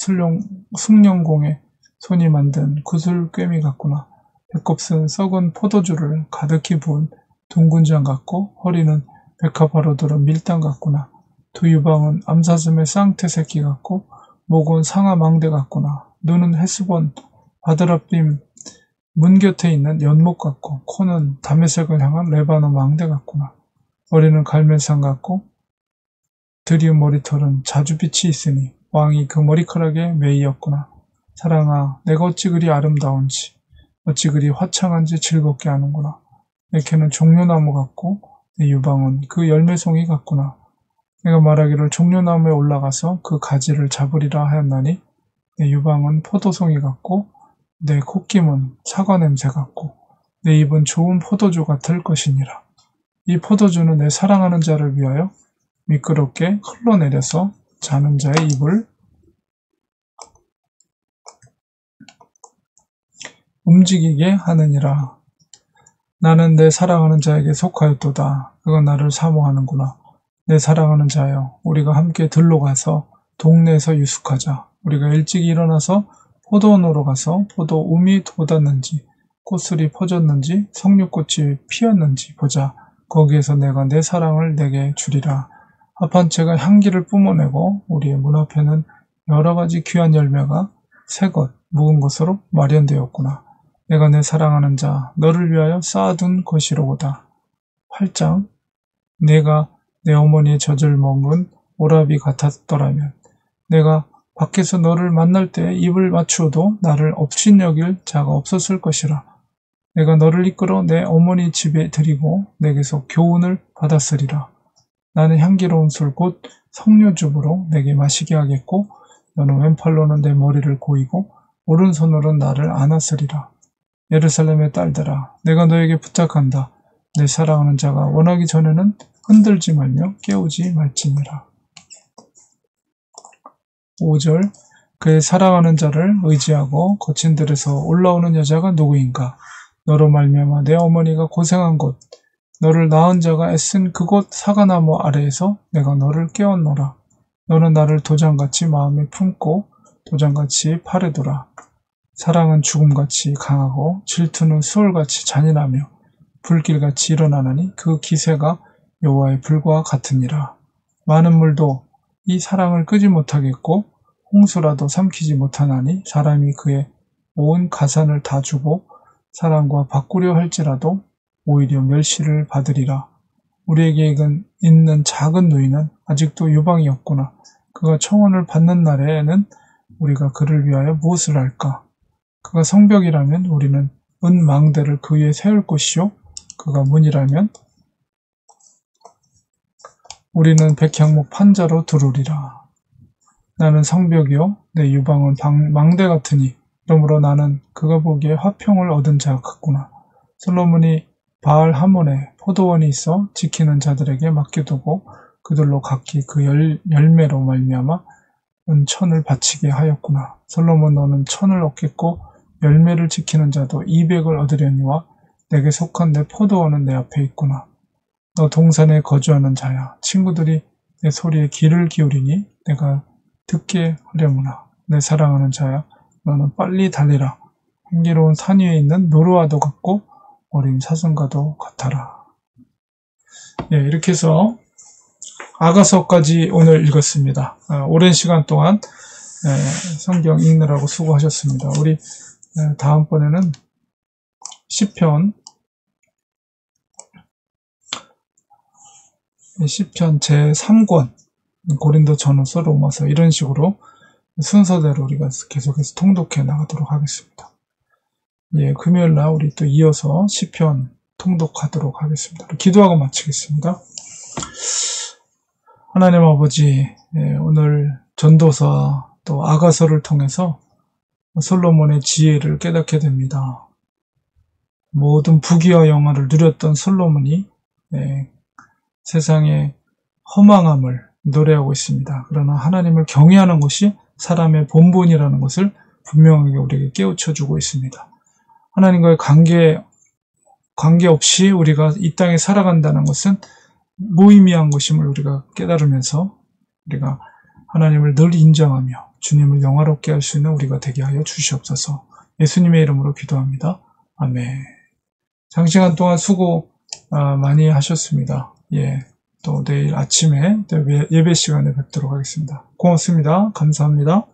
숭령공에 손이 만든 구슬 꿰미 같구나. 배꼽은 썩은 포도주를 가득히 부은 둥근 장 같고 허리는 백합화로 들은 밀당 같구나. 두 유방은 암사슴의 쌍태 새끼 같고 목은 상아 망대 같구나. 눈은 해수본 바드랍빔 문 곁에 있는 연못 같고 코는 다메섹을 향한 레바논 망대 같구나. 머리는 갈멜산 같고 드리움 머리털은 자주빛이 있으니 왕이 그 머리카락에 매이었구나. 사랑아, 내가 어찌 그리 아름다운지 어찌 그리 화창한지 즐겁게 하는구나. 내 캐는 종려나무 같고 내 유방은 그 열매송이 같구나. 내가 말하기를 종려나무에 올라가서 그 가지를 잡으리라 하였나니 내 유방은 포도송이 같고 내 콧김은 사과 냄새 같고 내 입은 좋은 포도주 같을 것이니라. 이 포도주는 내 사랑하는 자를 위하여 미끄럽게 흘러내려서 자는 자의 입을 움직이게 하느니라. 나는 내 사랑하는 자에게 속하였도다. 그가 나를 사모하는구나. 내 사랑하는 자여, 우리가 함께 들로 가서 동네에서 유숙하자. 우리가 일찍 일어나서 포도원으로 가서 포도움이 돋았는지 꽃술이 퍼졌는지 석류꽃이 피었는지 보자. 거기에서 내가 내 사랑을 내게 주리라. 합한 채가 향기를 뿜어내고 우리의 문 앞에는 여러 가지 귀한 열매가 새 것, 묵은 것으로 마련되었구나. 내가 내 사랑하는 자, 너를 위하여 쌓아둔 것이로구다. 8장 내가 내 어머니의 젖을 먹은 오라비 같았더라면 내가 밖에서 너를 만날 때 입을 맞추어도 나를 업신여길 자가 없었을 것이라. 내가 너를 이끌어 내 어머니 집에 들이고 내게서 교훈을 받았으리라. 나는 향기로운 술 곧 석류즙으로 내게 마시게 하겠고 너는 왼팔로는 내 머리를 고이고 오른손으로는 나를 안았으리라. 예루살렘의 딸들아, 내가 너에게 부탁한다. 내 사랑하는 자가 원하기 전에는 흔들지 말며 깨우지 말지니라. 5절 그의 사랑하는 자를 의지하고 거친 들에서 올라오는 여자가 누구인가? 너로 말미암아 내 어머니가 고생한 곳, 너를 낳은 자가 애쓴 그곳 사과나무 아래에서 내가 너를 깨웠노라. 너는 나를 도장같이 마음에 품고 도장같이 팔에 두라. 사랑은 죽음같이 강하고 질투는 수월같이 잔인하며 불길같이 일어나느니 그 기세가 여호와의 불과 같으니라. 많은 물도 이 사랑을 끄지 못하겠고 홍수라도 삼키지 못하나니 사람이 그의 온 가산을 다 주고 사랑과 바꾸려 할지라도 오히려 멸시를 받으리라. 우리에게 있는 작은 누이는 아직도 유방이 없구나. 그가 청혼을 받는 날에는 우리가 그를 위하여 무엇을 할까? 그가 성벽이라면 우리는 은 망대를 그 위에 세울 것이요. 그가 문이라면 우리는 백향목 판자로 두르리라. 나는 성벽이요 내 유방은 망대 같으니 그러므로 나는 그가 보기에 화평을 얻은 자 같구나. 솔로몬이 바알 하몬에 포도원이 있어 지키는 자들에게 맡겨두고 그들로 각기 그 열매로 말미암아 천을 바치게 하였구나. 솔로몬 너는 천을 얻겠고 열매를 지키는 자도 200을 얻으려니와 내게 속한 내 포도원은 내 앞에 있구나. 너 동산에 거주하는 자야. 친구들이 내 소리에 귀를 기울이니 내가 듣게 하려무나. 내 사랑하는 자야. 너는 빨리 달리라. 향기로운 산 위에 있는 노루와도 같고 어린 사슴과도 같아라. 예, 이렇게 해서 아가서까지 오늘 읽었습니다. 오랜 시간 동안 성경 읽느라고 수고하셨습니다. 우리 다음번에는 시편 제3권 고린도전후서 로마서 이런 식으로 순서대로 우리가 계속해서 통독해 나가도록 하겠습니다. 예, 금요일날 우리 또 이어서 시편 통독하도록 하겠습니다. 기도하고 마치겠습니다. 하나님 아버지, 오늘 전도서 또 아가서를 통해서 솔로몬의 지혜를 깨닫게 됩니다. 모든 부귀와 영화를 누렸던 솔로몬이 세상의 허망함을 노래하고 있습니다. 그러나 하나님을 경외하는 것이 사람의 본분이라는 것을 분명하게 우리에게 깨우쳐주고 있습니다. 하나님과의 관계없이 우리가 이 땅에 살아간다는 것은 무의미한 것임을 우리가 깨달으면서 우리가 하나님을 늘 인정하며 주님을 영화롭게 할 수 있는 우리가 되게 하여 주시옵소서. 예수님의 이름으로 기도합니다. 아멘. 장시간 동안 수고 많이 하셨습니다. 또 내일 아침에 예배 시간에 뵙도록 하겠습니다. 고맙습니다. 감사합니다.